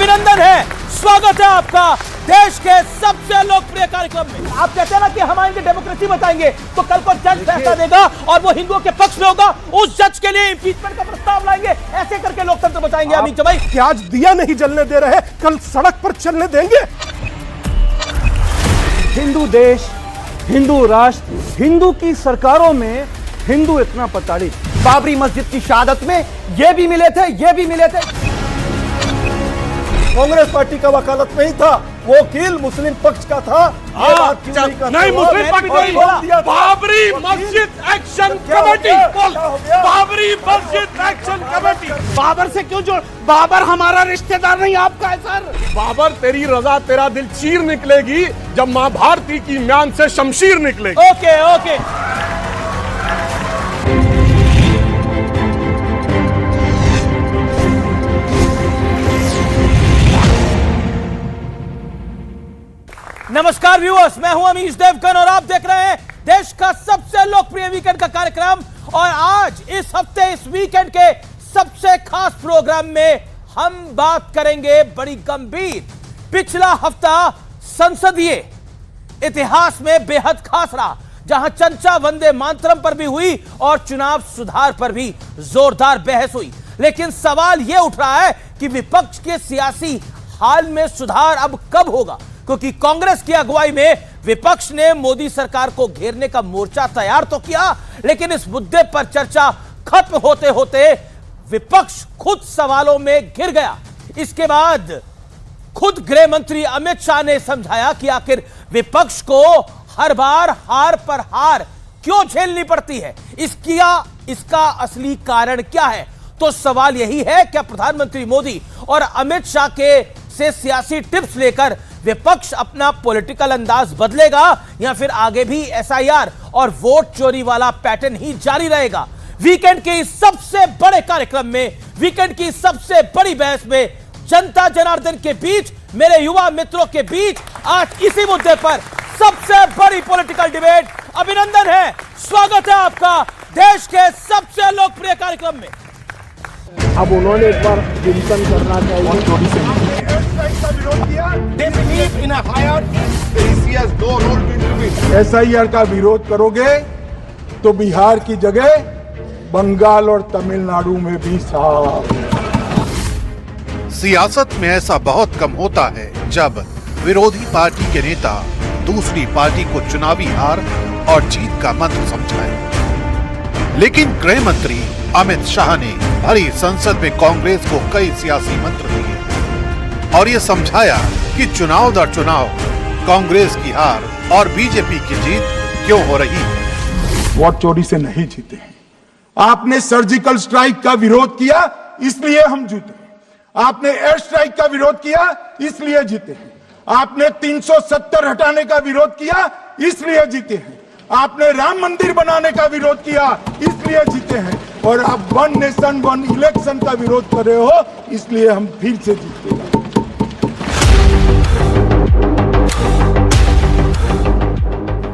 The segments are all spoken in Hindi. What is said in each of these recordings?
अभिनंदन है, स्वागत है आपका देश के सबसे लोकप्रिय कार्यक्रम में। आप कहते हैं ना कि हम आएंगे डेमोक्रेसी बताएंगे, तो कल को जज फैसला देगा और वो हिंदुओं के पक्ष में होगा, उस जज के लिए इंपीचमेंट का प्रस्ताव लाएंगे, ऐसे करके लोकतंत्र बचाएंगे। अमित भाई, क्या आज दिया नहीं जलने दे रहे, कल सड़क पर चलने देंगे? हिंदू देश, हिंदू राष्ट्र, हिंदू की सरकारों में हिंदू इतना प्रताड़ित। बाबरी मस्जिद की शहादत में ये भी मिले थे, ये भी मिले थे। कांग्रेस पार्टी का वकालत नहीं था, वो वकील मुस्लिम पक्ष का था। ये बात क्यों नहीं कहते? नहीं, मुस्लिम पक्ष नहीं, बाबरी मस्जिद एक्शन कमेटी। बाबरी मस्जिद एक्शन कमेटी। बाबर से क्यों जोड़? बाबर हमारा रिश्तेदार नहीं, आपका है सर। बाबर तेरी रजा तेरा दिल चीर निकलेगी जब मां भारती की म्यान से शमशीर निकलेगी। Okay okay. नमस्कार व्यूअर्स, मैं हूं अमीश देवगन और आप देख रहे हैं देश का सबसे लोकप्रिय वीकेंड का कार्यक्रम। और आज इस हफ्ते इस वीकेंड के सबसे खास प्रोग्राम में हम बात करेंगे बड़ी गंभीर। पिछला हफ्ता संसदीय इतिहास में बेहद खास रहा, जहां चर्चा वंदे मातरम पर भी हुई और चुनाव सुधार पर भी जोरदार बहस हुई। लेकिन सवाल यह उठ रहा है कि विपक्ष के सियासी हाल में सुधार अब कब होगा, क्योंकि कांग्रेस की अगुवाई में विपक्ष ने मोदी सरकार को घेरने का मोर्चा तैयार तो किया, लेकिन इस मुद्दे पर चर्चा खत्म होते होते विपक्ष खुद सवालों में घिर गया। इसके बाद खुद गृह मंत्री अमित शाह ने समझाया कि आखिर विपक्ष को हर बार हार पर हार क्यों झेलनी पड़ती है, इसका असली कारण क्या है। तो सवाल यही है, क्या प्रधानमंत्री मोदी और अमित शाह से सियासी टिप्स लेकर विपक्ष अपना पॉलिटिकल अंदाज बदलेगा, या फिर आगे भी एसआईआर और वोट चोरी वाला पैटर्न ही जारी रहेगा। वीकेंड के इस सबसे बड़े कार्यक्रम में, वीकेंड की सबसे बड़ी बहस में, जनता जनार्दन के बीच, मेरे युवा मित्रों के बीच आज इसी मुद्दे पर सबसे बड़ी पॉलिटिकल डिबेट। अभिनंदन है, स्वागत है आपका देश के सबसे लोकप्रिय कार्यक्रम में। अब उन्होंने एक बार चिंतन करना चाहिए। एसआईआर का विरोध करोगे तो बिहार की जगह बंगाल और तमिलनाडु में भी साफ। सियासत में ऐसा बहुत कम होता है जब विरोधी पार्टी के नेता दूसरी पार्टी को चुनावी हार और जीत का मंत्र समझाए। लेकिन गृह मंत्री अमित शाह ने भरी संसद में कांग्रेस को कई सियासी मंत्र दिए और ये समझाया कि चुनाव दर चुनाव कांग्रेस की हार और बीजेपी की जीत क्यों हो रही है। वोट चोरी से नहीं जीते हैं। आपने सर्जिकल स्ट्राइक का विरोध किया, इसलिए हम जीते। आपने एयर स्ट्राइक का विरोध किया, इसलिए जीते हैं। आपने 370 हटाने का विरोध किया, इसलिए जीते हैं। आपने राम मंदिर बनाने का विरोध किया, इसलिए जीते हैं। और अब वन नेशन वन इलेक्शन का विरोध कर रहे हो, इसलिए हम फिर से जीते।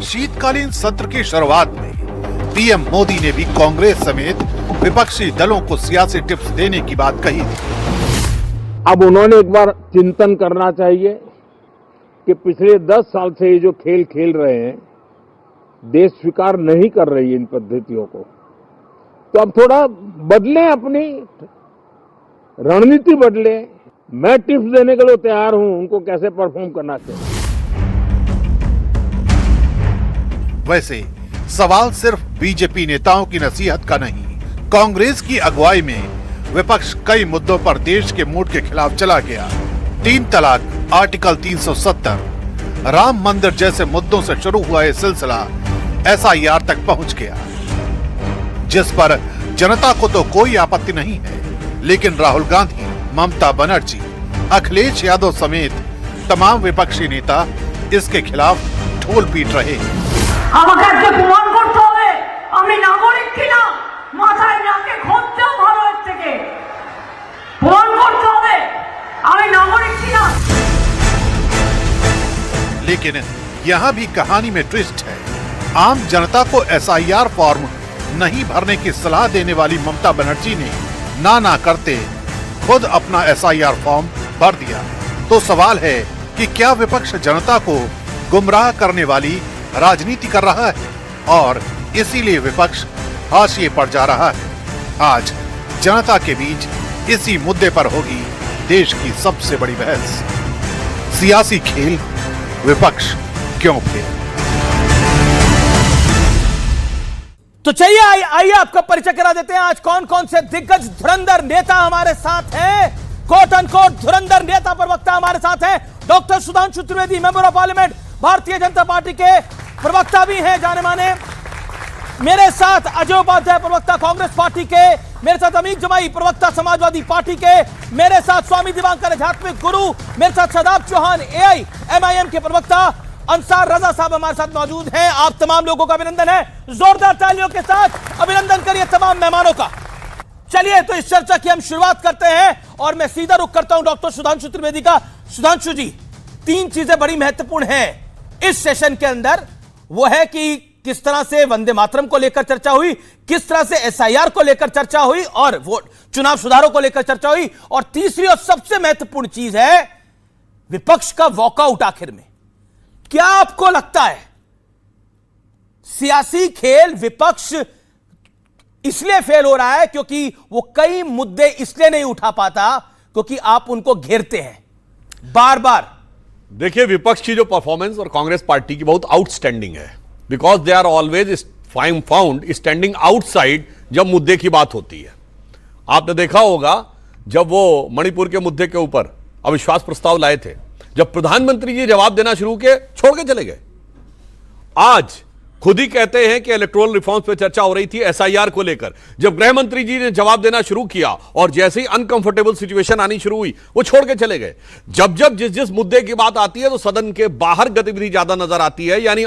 शीतकालीन सत्र की शुरुआत में पीएम मोदी ने भी कांग्रेस समेत विपक्षी दलों को सियासी टिप्स देने की बात कही थी। अब उन्होंने एक बार चिंतन करना चाहिए कि पिछले 10 साल से ये जो खेल खेल रहे हैं, देश स्वीकार नहीं कर रही है इन पद्धतियों को। तो अब थोड़ा बदलें, अपनी रणनीति बदलें। मैं टिप्स देने के लिए तैयार हूं, उनको कैसे परफॉर्म करना चाहिए। वैसे सवाल सिर्फ बीजेपी नेताओं की नसीहत का नहीं, कांग्रेस की अगुवाई में विपक्ष कई मुद्दों पर देश के मूड के खिलाफ चला गया। 3 तलाक, आर्टिकल 370, राम मंदिर जैसे मुद्दों से शुरू हुआ यह सिलसिला एसआईआर तक पहुंच गया, जिस पर जनता को तो कोई आपत्ति नहीं है, लेकिन राहुल गांधी, ममता बनर्जी, अखिलेश यादव समेत तमाम विपक्षी नेता इसके खिलाफ ढोल पीट रहे हैं। আমাকে প্রমাণ করতে হবে আমি নাগরিক কিনা, মাথায় নাকে ঘষতেও ভালো এর থেকে প্রমাণ করতে হবে আমি নাগরিক কিনা। लेकिन यहाँ भी कहानी में ट्विस्ट है। आम जनता को एसआईआर फॉर्म नहीं भरने की सलाह देने वाली ममता बनर्जी ने ना करते खुद अपना एसआईआर फॉर्म भर दिया। तो सवाल है कि क्या विपक्ष जनता को गुमराह करने वाली राजनीति कर रहा है और इसीलिए विपक्ष हाशिए पर जा रहा है। आज जनता के बीच इसी मुद्दे पर होगी देश की सबसे बड़ी बहस। सियासी खेल विपक्ष क्यों फेल। तो चलिए आइए आपका परिचय करा देते हैं। आज कौन कौन से दिग्गज धुरंधर नेता हमारे साथ हैं। कोट अनकोट धुरंधर नेता प्रवक्ता हमारे साथ हैं। Doctor Sudhanshu Trivedi, member of parliament, Bharatiya Janata party के प्रवक्ता भी हैं जाने माने। मेरे साथ अजय उपाध्याय, प्रवक्ता कांग्रेस पार्टी के। मेरे साथ अमीर जमाई, प्रवक्ता समाजवादी पार्टी के। मेरे साथ स्वामी दिवाकर, आध्यात्मिक गुरु। मेरे साथ शादाब चौहान, AIMIM के प्रवक्ता। अंसार रजा साहब हमारे साथ मौजूद हैं। आप तमाम लोगों का अभिनंदन है। जोरदार तालियों के साथ अभिनंदन करिए तमाम मेहमानों का। चलिए तो इस चर्चा की हम शुरुआत करते हैं और मैं सीधा रुख करता हूं डॉक्टर सुधांशु त्रिवेदी का। सुधांशु जी, 3 चीजें बड़ी महत्वपूर्ण हैं इस सेशन के अंदर। वो है कि किस तरह से वंदे मातरम को लेकर चर्चा हुई, किस तरह से SIR को लेकर चर्चा हुई और वोट चुनाव सुधारों को लेकर चर्चा हुई, और तीसरी और सबसे महत्वपूर्ण चीज है विपक्ष का वॉकआउट आखिर में। क्या आपको लगता है सियासी खेल विपक्ष इसलिए फेल हो रहा है क्योंकि वो कई मुद्दे इसलिए नहीं उठा पाता क्योंकि आप उनको घेरते हैं बार बार? देखिए, विपक्ष की जो परफॉर्मेंस और कांग्रेस पार्टी की बहुत आउटस्टैंडिंग है, because they are always found standing outside जब मुद्दे की बात होती है। आपने देखा होगा जब वो मणिपुर के मुद्दे के ऊपर अविश्वास प्रस्ताव लाए थे, जब प्रधानमंत्री जी जवाब देना शुरू किए, छोड़ के चले गए। आज खुद ही कहते हैं कि इलेक्टोरल रिफॉर्म्स पे चर्चा हो रही थी SIR को लेकर, जब गृह मंत्री जी ने जवाब देना शुरू किया और जैसे ही अनकंफर्टेबल सिचुएशन आनी शुरू हुई, वो छोड़ के चले गए। जब जिस मुद्दे की बात आती है तो सदन के बाहर गतिविधि ज्यादा नजर आती है, यानी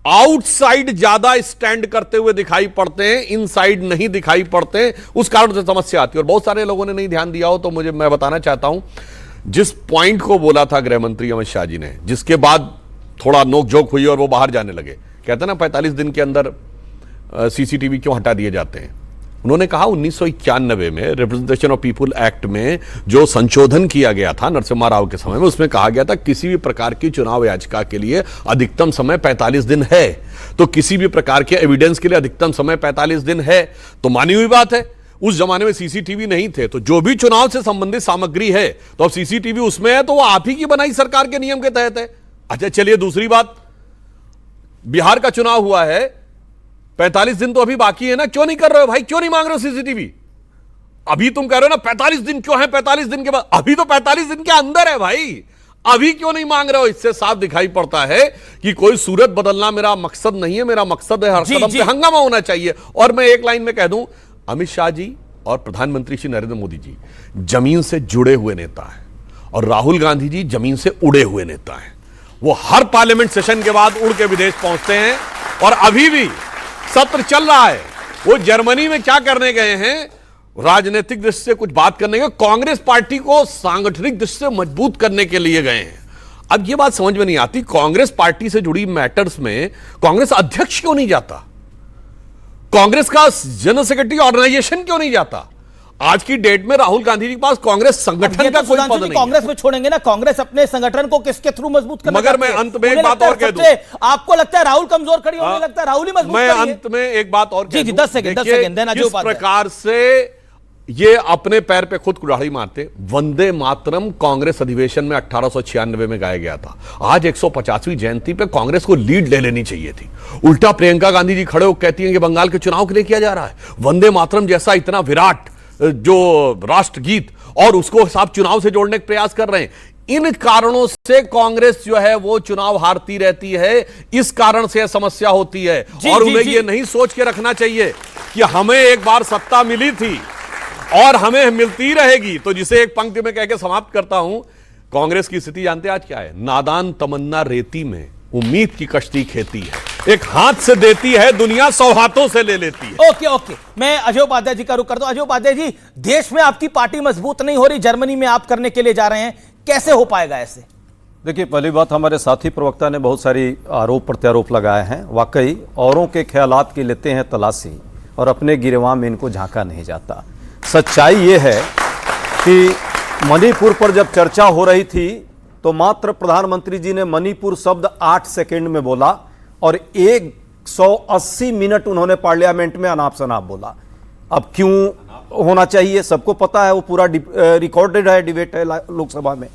आउटसाइड ज्यादा स्टैंड करते हुए दिखाई पड़ते हैं, इनसाइड नहीं दिखाई पड़ते। उस कारण से समस्या आती है और बहुत सारे लोगों ने नहीं ध्यान दिया हो तो मैं बताना चाहता हूं, जिस पॉइंट को बोला था गृह मंत्री अमित शाह जी ने, जिसके बाद थोड़ा नोकझोंक हुई और वो बाहर जाने लगे, कहते ना 45 दिन के अंदर CCTV क्यों हटा दिए जाते हैं। उन्होंने कहा 1991 में रिप्रेजेंटेशन ऑफ पीपुल एक्ट में जो संशोधन किया गया था नरसिम्हा राव के समय में, उसमें कहा गया था किसी भी प्रकार की चुनाव याचिका के लिए अधिकतम समय 45 दिन है। तो किसी भी प्रकार के एविडेंस के लिए अधिकतम समय 45 दिन है, तो मानी हुई बात है। उस जमाने में CCTV नहीं थे, तो जो भी चुनाव से संबंधित सामग्री है तो अब CCTV उसमें है, तो वो आप ही की बनाई सरकार के नियम के तहत है। अच्छा चलिए, दूसरी बात, बिहार का चुनाव हुआ है, 45 दिन तो अभी बाकी है ना, क्यों नहीं कर रहे हो भाई, क्यों नहीं मांग रहे हो CCTV? अभी तुम कह रहे हो ना 45 दिन क्यों है, 45 दिन के बाद, अभी तो 45 दिन के अंदर है भाई, अभी क्यों नहीं मांग रहे हो? इससे साफ दिखाई पड़ता है कि कोई सूरत बदलना मेरा मकसद नहीं है, मेरा मकसद है हर कदम पे हंगामा होना चाहिए। और मैं एक लाइन में कह दूं, अमित शाह जी और प्रधानमंत्री श्री नरेंद्र मोदी जी जमीन से जुड़े हुए नेता हैं और राहुल गांधी जी जमीन से उड़े हुए नेता हैं। वो हर पार्लियामेंट सेशन के बाद उड़ के विदेश पहुंचते हैं और अभी भी सत्र चल रहा है। वो जर्मनी में क्या करने गए हैं? राजनीतिक दृष्टि से कुछ बात करने गए, कांग्रेस पार्टी को सांगठनिक दृष्टि से मजबूत करने के लिए गए हैं। अब ये बात समझ में नहीं आती, कांग्रेस पार्टी से जुड़ी मैटर्स में कांग्रेस अध्यक्ष क्यों नहीं जाता? कांग्रेस का जनरल सेक्रेटरी ऑर्गेनाइजेशन क्यों नहीं जाता? आज की डेट में राहुल गांधी जी के पास कांग्रेस संगठन का कोई पद नहीं। कांग्रेस में छोड़ेंगे ना, कांग्रेस अपने संगठन को किसके थ्रू मजबूत करना? मगर मैं अंत में एक बात और कह दूं, आपको लगता है राहुल कमजोर खड़ी होने लगता है राहुल ही मजबूत? मैं अंत में एक बात और कह दूं, 10 सेकंड देना। जिस प्रकार से ये अपने पैर पे खुद कुल्हाड़ी मारते, वंदे मातरम कांग्रेस अधिवेशन में 1896 में गाया गया था। आज 150वीं जयंती पे कांग्रेस को लीड ले लेनी चाहिए थी। उल्टा प्रियंका गांधी जी खड़े होकर कहती हैं कि बंगाल के चुनाव के लिए किया जा रहा है वंदे मातरम जैसा इतना विराट जो राष्ट्रगीत, और उसको आप चुनाव से जोड़ने का प्रयास कर रहे हैं। इन कारणों से कांग्रेस जो है वो चुनाव हारती रहती है, इस कारण से समस्या होती है। और उन्हें ये नहीं सोच के रखना चाहिए कि हमें एक बार सत्ता मिली थी और हमें मिलती रहेगी। तो जिसे एक पंक्ति में कहकर समाप्त करता हूं, कांग्रेस की स्थिति जानते आज क्या है? नादान तमन्ना रेती में उम्मीद की कश्ती खेती है, एक हाथ से देती है दुनिया 100 हाथों से ले लेती है। ओके, मैं अजय उपाध्याय जी का रुख करता हूं। अजय उपाध्याय जी, देश में आपकी पार्टी मजबूत नहीं हो रही, जर्मनी में आप करने के लिए जा रहे हैं, कैसे हो पाएगा ऐसे? देखिए, पहली बात, हमारे साथी प्रवक्ता ने बहुत सारी आरोप प्रत्यारोप लगाए हैं। वाकई औरों के ख्यालात की लेते हैं तलाशी और अपने गिरवां में इनको झांका नहीं जाता। सच्चाई ये है कि मणिपुर पर जब चर्चा हो रही थी तो मात्र प्रधानमंत्री जी ने मणिपुर शब्द 8 सेकंड में बोला और 180 मिनट उन्होंने पार्लियामेंट में अनाप शनाप बोला। अब क्यों होना चाहिए, सबको पता है, वो पूरा रिकॉर्डेड है, डिबेट है लोकसभा में।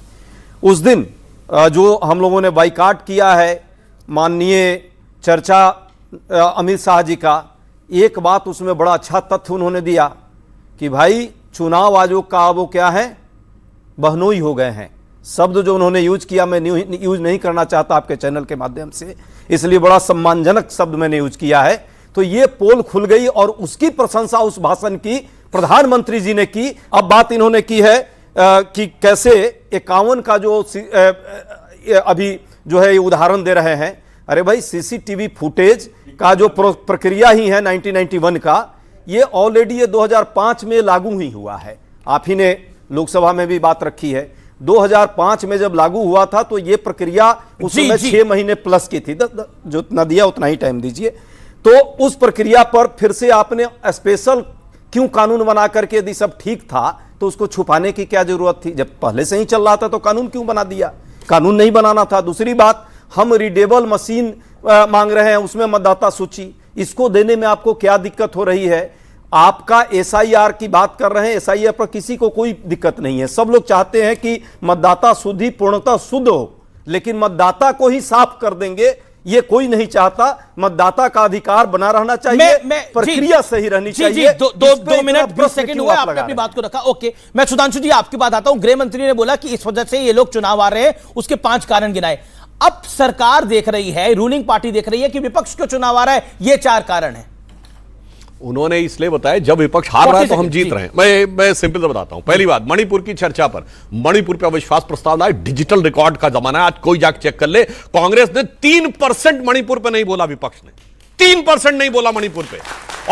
उस दिन जो हम लोगों ने बाइकाट किया है माननीय चर्चा अमित शाह जी का, एक बात उसमें बड़ा अच्छा तथ्य उन्होंने दिया कि भाई चुनाव आयोग का वो क्या है, बहनोई हो गए हैं। शब्द जो उन्होंने यूज किया मैं यूज नहीं करना चाहता आपके चैनल के माध्यम से, इसलिए बड़ा सम्मानजनक शब्द मैंने यूज किया है। तो ये पोल खुल गई और उसकी प्रशंसा उस भाषण की प्रधानमंत्री जी ने की। अब बात इन्होंने की है कि कैसे 51 का जो अभी जो है ये उदाहरण दे रहे हैं। अरे भाई सीसीटीवी फुटेज का जो प्रक्रिया ही है 1991 का, ये ऑलरेडी ये 2005 में लागू ही हुआ है। आप ही ने लोकसभा में भी बात रखी है। 2005 में जब लागू हुआ था तो ये प्रक्रिया उस समय 6 महीने प्लस की थी, जो उतना दिया उतना ही टाइम दीजिए। तो उस प्रक्रिया पर फिर से आपने स्पेशल क्यों कानून बना करके, यदि सब ठीक था तो उसको छुपाने की क्या जरूरत थी? जब पहले से ही चल रहा था तो कानून क्यों बना दिया? कानून नहीं बनाना था। दूसरी बात, हम रीडेबल मशीन मांग रहे हैं, उसमें मतदाता सूची, इसको देने में आपको क्या दिक्कत हो रही है? आपका एसआईआर की बात कर रहे हैं, एसआईआर पर किसी को कोई दिक्कत नहीं है। सब लोग चाहते हैं कि मतदाता शुद्धि पूर्णतः शुद्ध हो, लेकिन मतदाता को ही साफ कर देंगे ये कोई नहीं चाहता। मतदाता का अधिकार बना रहना चाहिए, प्रक्रिया सही रहनी चाहिए। दो मिनट 20 सेकंड हुआ, आपने अपनी बात को रखा। ओके, मैं सुधांशु जी आपकी बात आता हूं। गृह मंत्री ने बोला कि इस वजह से ये लोग चुनाव आ रहे हैं, उसके 5 कारण गिनाए। अब सरकार देख रही है, रूलिंग पार्टी देख रही है कि विपक्ष क्यों चुनाव आ रहा है, ये 4 कारण है। उन्होंने इसलिए बताया जब विपक्ष हार रहा है तो हम जीत रहे हैं। मैं सिंपल से बताता हूं। पहली बात, मणिपुर की चर्चा पर, मणिपुर पर अविश्वास प्रस्ताव लाए, डिजिटल रिकॉर्ड का जमाना है, आज कोई जाकर चेक कर ले। कांग्रेस ने 3% मणिपुर पे नहीं बोला, विपक्ष ने 3% नहीं बोला मणिपुर पे,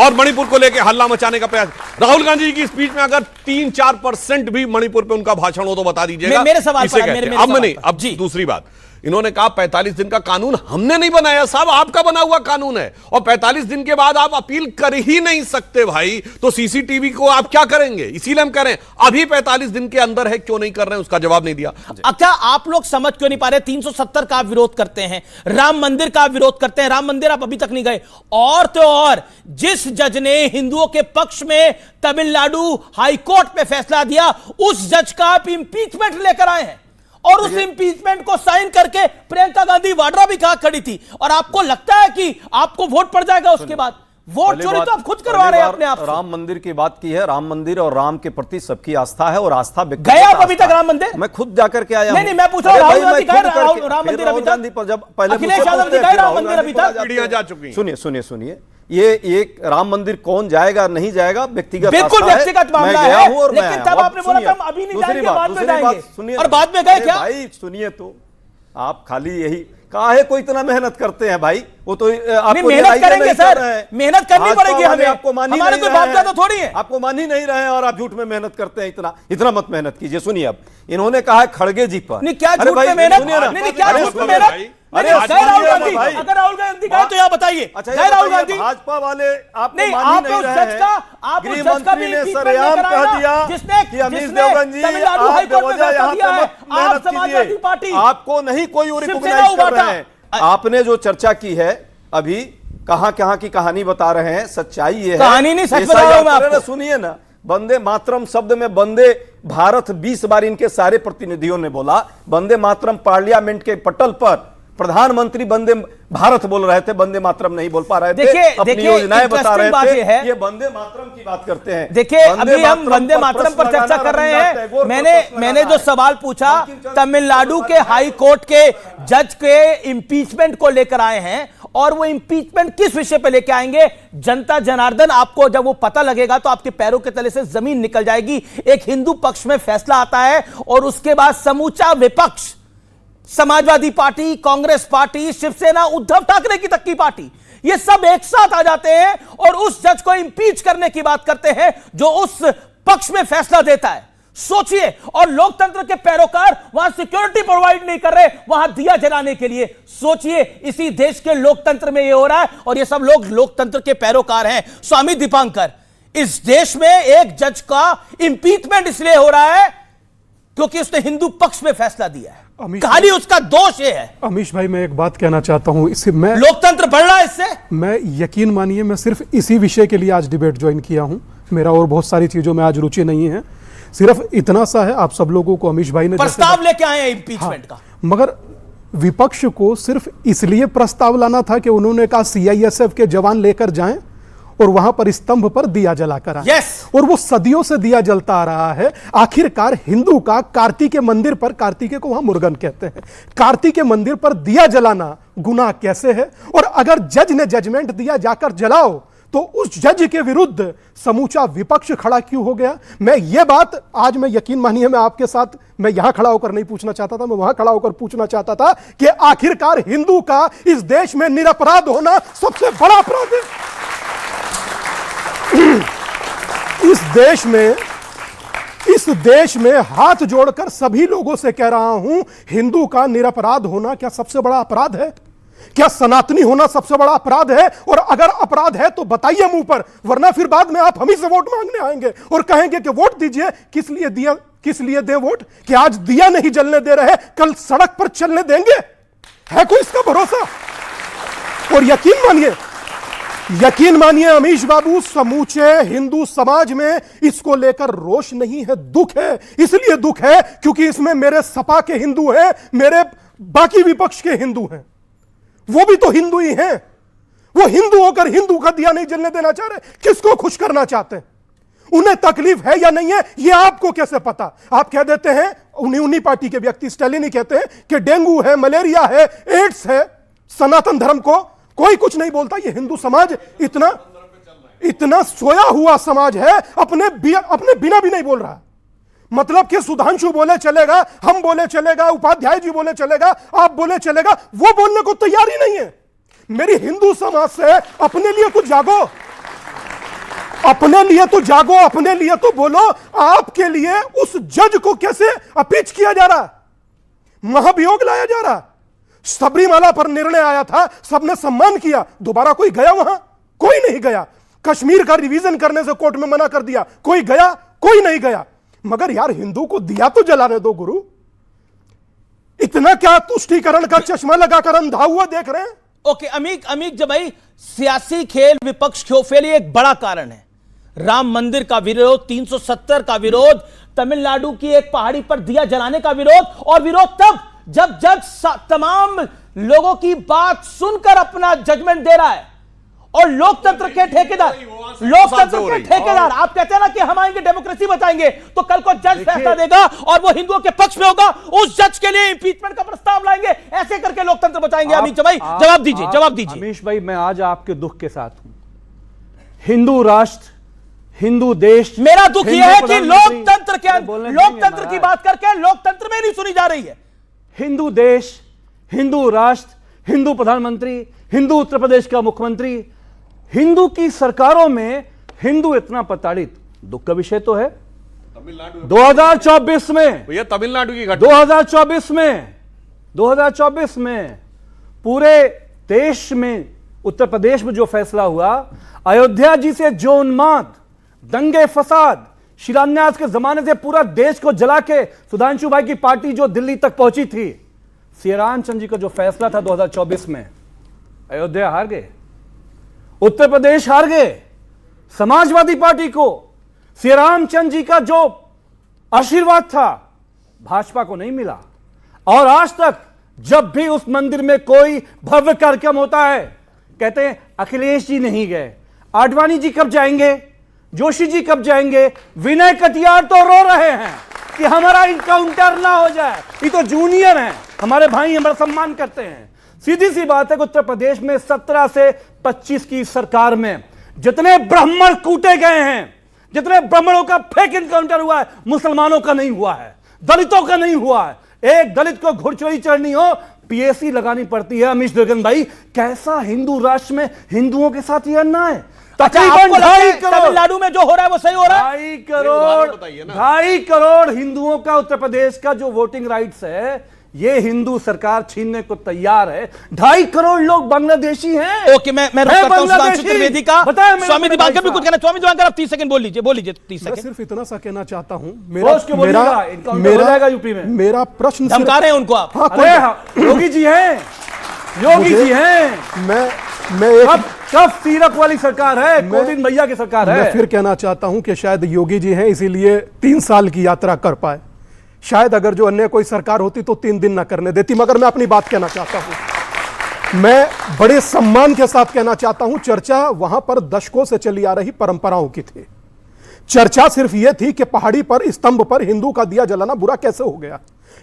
और मणिपुर को लेकर हल्ला मचाने का प्रयास। राहुल गांधी जी की स्पीच में अगर 3-4% भी मणिपुर पे उनका भाषण हो तो बता दीजिएगा। मेरे सवाल पर अब दूसरी बात, इन्होंने कहा 45 दिन का कानून हमने नहीं बनाया साहब, आपका बना हुआ कानून है, और 45 दिन के बाद आप अपील कर ही नहीं सकते भाई, तो सीसीटीवी को आप क्या करेंगे? इसीलिए हम करें अभी 45 दिन के अंदर है, क्यों नहीं कर रहे हैं उसका जवाब नहीं दिया। क्या आप लोग समझ क्यों नहीं पा रहे? 370 का विरोध करते हैं, राम मंदिर का विरोध करते हैं, राम मंदिर आप अभी तक नहीं गए, और तो और जिस जज ने हिंदुओं के पक्ष में तमिलनाडु हाईकोर्ट में फैसला दिया, उस जज का आप इंपीचमेंट लेकर आए हैं, और उस इंपीचमेंट को साइन करके प्रियंका गांधी वाड्रा भी कहा खड़ी थी। और आपको लगता है कि आपको वोट पड़ जाएगा उसके बाद? वोट चोरी तो आप खुद करवा रहे हैं अपने आप। राम मंदिर की बात की है, राम मंदिर और राम के प्रति सबकी आस्था है, और आस्था गए आप अभी तक राम मंदिर? मैं खुद जाकर के आया। नहीं, मैं पूछ रहा हूं, राहुल गांधी गए राम मंदिर अभी तक? जब पहले अखिलेश यादव जी गए राम मंदिर अभी तक? पीढ़ियां जा चुकी हैं। सुनिए, ये एक राम मंदिर कौन जाएगा नहीं जाएगा व्यक्तिगत, बिल्कुल व्यक्तिगत मामला है, लेकिन तब आपने बोला कि हम अभी नहीं जाएंगे, बाद में जाएंगे, और बाद में गए क्या? भाई सुनिए, तो आप खाली यही काहे को इतना मेहनत करते हैं भाई? वो तो आपको मेहनत करेंगे सर, मेहनत करनी पड़ेगी हमें, आपको मान ही हमारे कोई बात ज्यादा थोड़ी है, आपको मान ही नहीं रहे हैं और आप झूठ में मेहनत करते हैं। इतना मत मेहनत कीजिए। सुनिए, अब इन्होंने कहा है खड़गे जी पर, नहीं क्या झूठ में मेहनत, नहीं क्या झूठ में मेहनत? अरे राहुल गांधी, अगर राहुल गांधी गए तो यहाँ बताइए, गए राहुल गांधी? भाजपा वाले आप नहीं, आप उस जज का, आप उस जज का भी सरेआम कह दिया कि अमीश देवगन जी तमिलनाडु हाईकोर्ट में फैसला दिया है, आप समाजवादी पार्टी, आपको नहीं कोई रिकॉग्नाइज कर रहे हैं। आपने जो चर्चा की है अभी, कहां की कहानी बता रहे हैं, सच्चाई ये है, कहानी नहीं, सच बता रहा हूं मैं आपको। सुनिए ना, वंदे मातरम शब्द में वंदे भारत 20 बार इनके सारे प्रतिनिधियों ने बोला। वंदे मातरम पार्लियामेंट के पटल पर प्रधानमंत्री वंदे भारत बोल रहे थे, वंदे मातरम नहीं बोल पा रहे थे, अपनी योजनाएं बता रहे थे। ये वंदे मातरम की बात करते हैं। देखिए, अभी हम वंदे मातरम पर चर्चा कर रहे हैं। मैंने जो सवाल पूछा, तमिलनाडु के हाई कोर्ट के जज के इंपीचमेंट को लेकर आए हैं, और वो इंपीचमेंट किस विषय पे लेके आएंगे? जनता जनार्दन, आपको जब वो पता लगेगा तो आपके पैरों के तले से जमीन निकल जाएगी। एक हिंदू पक्ष में फैसला आता है, और उसके बाद समूचा विपक्ष, समाजवादी पार्टी, कांग्रेस पार्टी, शिवसेना, उद्धव ठाकरे की तक की पार्टी, ये सब एक साथ आ जाते हैं और उस जज को इंपीच करने की बात करते हैं जो उस पक्ष में फैसला देता है। सोचिए, और लोकतंत्र के पैरोकार वहां सिक्योरिटी प्रोवाइड नहीं कर रहे वहां दिया जलाने के लिए। सोचिए, इसी देश के लोकतंत्र में ये हो रहा है, और ये सब लोग लोकतंत्र के पैरोकार हैं। स्वामी दीपांकर, इस देश में एक जज का इंपीचमेंट इसलिए हो रहा है क्योंकि उसने हिंदू पक्ष में फैसला दिया है। अमीश कहानी उसका दोष ये है। अमीश भाई, मैं एक बात कहना चाहता हूं, इससे मैं लोकतंत्र बढ़ रहा है इससे। मैं यकीन मानिए, मैं सिर्फ इसी विषय के लिए आज डिबेट ज्वाइन किया हूं। मेरा और बहुत सारी चीजों में आज रुचि नहीं है, सिर्फ इतना सा है। आप सब लोगों को अमीश भाई ने प्रस्ताव लेके आए हैं इंपीचमेंट का, मगर विपक्ष को सिर्फ इसलिए प्रस्ताव लाना था कि उन्होंने कहा सीआईएसएफ के जवान लेकर जाएं और वहां पर स्तंभ पर दिया जलाकर आए। Yes! और वो सदियों से दिया जलता आ रहा है। आखिरकार हिंदू का कार्तिकेय मंदिर पर, कार्तिकेय को वहां मुर्गन कहते हैं, कार्तिकेय मंदिर पर दिया जलाना गुनाह कैसे है? और अगर जज ने जजमेंट दिया जाकर जलाओ, तो उस जज के विरुद्ध समूचा विपक्ष खड़ा क्यों हो गया? मैं ये बात आज, मैं यकीन मानिए, मैं आपके साथ, मैं यहां खड़ा होकर नहीं पूछना चाहता था, मैं वहां खड़ा होकर पूछना चाहता था कि आखिरकार हिंदू का इस देश में निरपराध होना सबसे बड़ा अपराध है। इस देश में हाथ जोड़कर सभी लोगों से कह रहा हूं, हिंदू का निरपराध होना क्या सबसे बड़ा अपराध है? क्या सनातनी होना सबसे बड़ा अपराध है? और अगर अपराध है तो बताइए मुंह पर, वरना फिर बाद में आप हम ही से वोट मांगने आएंगे और कहेंगे कि वोट दीजिए। किस लिए दिया, किस लिए दें वोट? कि आज दिया नहीं जलने दे रहे, कल सड़क पर चलने देंगे? है कोई इसका भरोसा? और यकीन मानिए अमीश बाबू, समूचे हिंदू समाज में इसको लेकर रोष नहीं है, दुख है। इसलिए दुख है क्योंकि इसमें मेरे सपा के हिंदू हैं, मेरे बाकी विपक्ष के हिंदू हैं, वो भी तो हिंदू ही हैं। वो हिंदू होकर हिंदू का दिया नहीं जलने देना चाह रहे। किसको खुश करना चाहते हैं? उन्हें तकलीफ है या नहीं है, ये आपको कैसे पता? आप कह देते हैं, उन्हीं पार्टी के व्यक्ति स्टालिन ही कहते हैं कि डेंगू है, मलेरिया है, एड्स है, सनातन धर्म को कोई कुछ नहीं बोलता। ये हिंदू समाज इतना सोया हुआ समाज है, अपने बिना भी नहीं बोल रहा। मतलब कि सुधांशु बोले चलेगा, हम बोले चलेगा, उपाध्याय जी बोले चलेगा, आप बोले चलेगा, वो बोलने को तैयार ही नहीं है। मेरी हिंदू समाज से अपने लिए तो जागो, अपने लिए तो जागो, अपने लिए तो बोलो। आपके लिए उस जज को कैसे अपीच किया जा रहा, महाभियोग लाया जा रहा? सबरीमाला पर निर्णय आया था, सबने सम्मान किया, दोबारा कोई गया वहां? कोई नहीं गया। कश्मीर का रिवीजन करने से कोर्ट में मना कर दिया, कोई गया? कोई नहीं गया। मगर यार, हिंदू को दिया तो जलाने दो गुरु। इतना क्या तुष्टीकरण का चश्मा लगाकर अंधा हुआ देख रहे हैं? ओके अमीक जब भाई, सियासी खेल विपक्ष के लिए एक बड़ा कारण है। राम मंदिर का विरोध, 370 का विरोध, तमिलनाडु की एक पहाड़ी पर दिया जलाने का विरोध, और विरोध तब जब जज तमाम लोगों की बात सुनकर अपना जजमेंट दे रहा है। और लोकतंत्र के ठेकेदार, आप कहते हैं ना कि हम आएंगे डेमोक्रेसी बचाएंगे, तो कल को जज फैसला देगा और वो हिंदुओं के पक्ष में होगा, उस जज के लिए इंपीचमेंट का प्रस्ताव लाएंगे, ऐसे करके लोकतंत्र बचाएंगे। अमीश भाई जवाब दीजिए। अमीश भाई, मैं आज आपके दुख के साथ हूं। हिंदू राष्ट्र, हिंदू देश, मेरा दुख यह है कि लोकतंत्र की बात करके लोकतंत्र में नहीं सुनी जा रही है। हिंदू देश, हिंदू राष्ट्र, हिंदू प्रधानमंत्री, हिंदू उत्तर प्रदेश का मुख्यमंत्री, हिंदू की सरकारों में हिंदू इतना प्रताड़ित, दुख का विषय तो है। 2024 में, ये तमिलनाडु की घटना, 2024 में पूरे देश में, उत्तर प्रदेश में जो फैसला हुआ, अयोध्या जी से जो उन्माद, दंगे फसाद, शिलान्यास के जमाने से पूरा देश को जला के सुधांशु भाई की पार्टी जो दिल्ली तक पहुंची थी, श्री रामचंद्र जी का जो फैसला था 2024 में, अयोध्या हार गए, उत्तर प्रदेश हार गए। समाजवादी पार्टी को श्री रामचंद्र जी का जो आशीर्वाद था भाजपा को नहीं मिला। और आज तक जब भी उस मंदिर में कोई भव्य कार्यक्रम होता है, कहते हैं अखिलेश जी नहीं गए, आडवाणी जी कब जाएंगे, जोशी जी कब जाएंगे, विनय कटियार तो रो रहे हैं कि हमारा इनकाउंटर ना हो जाए, ये तो जूनियर हैं, हमारे भाई हमारा सम्मान करते हैं। सीधी सी बात है कि उत्तर प्रदेश में 17 से 25 की सरकार में जितने ब्राह्मण कूटे गए हैं, जितने ब्राह्मणों का फेक इनकाउंटर हुआ है, मुसलमानों का नहीं हुआ है, दलितों का नहीं हुआ है। एक दलित को घुड़चोरी चढ़नी हो, पीएसी लगानी पड़ती है। अमीश दुर्गन भाई, कैसा हिंदू राष्ट्र में हिंदुओं के साथ यह अन्याय है? तकरीबन 2.5 करोड़, तमिलनाडु में जो हो रहा है वो सही हो रहा है। 2.5 करोड़ हिंदुओं का उत्तर प्रदेश का जो वोटिंग राइट्स है, ये हिंदू सरकार छीनने को तैयार है। 2.5 करोड़ लोग बांग्लादेशी हैं। ओके, मैं रोक करता हूं सुधांशु त्रिवेदी का। स्वामी दिवाकर भी कुछ कहना। स्वामी दिवाकर आप 30 सेकंड बोल लीजिए 30 मैं सेकंड। सिर्फ इतना सा कहना चाहता हूं, यूपी में मेरा प्रश्न धमका रहे हैं उनको आप। योगी जी हैं, योगी जी हैं। मैं कब सीरप वाली सरकार है, कोविंद भैया की सरकार है। मैं फिर कहना चाहता हूं कि शायद योगी जी हैं इसीलिए 3 साल की यात्रा कर पाए। शायद अगर जो अन्य कोई सरकार होती तो 3 दिन ना करने देती। मगर मैं अपनी बात कहना चाहता हूं, मैं बड़े सम्मान के साथ कहना चाहता हूं, चर्चा वहां पर दशकों से चली आ रही परंपराओं की थी। चर्चा सिर्फ यह थी कि पहाड़ी पर स्तंभ पर हिंदू का दिया जलाना बुरा कैसे हो गया।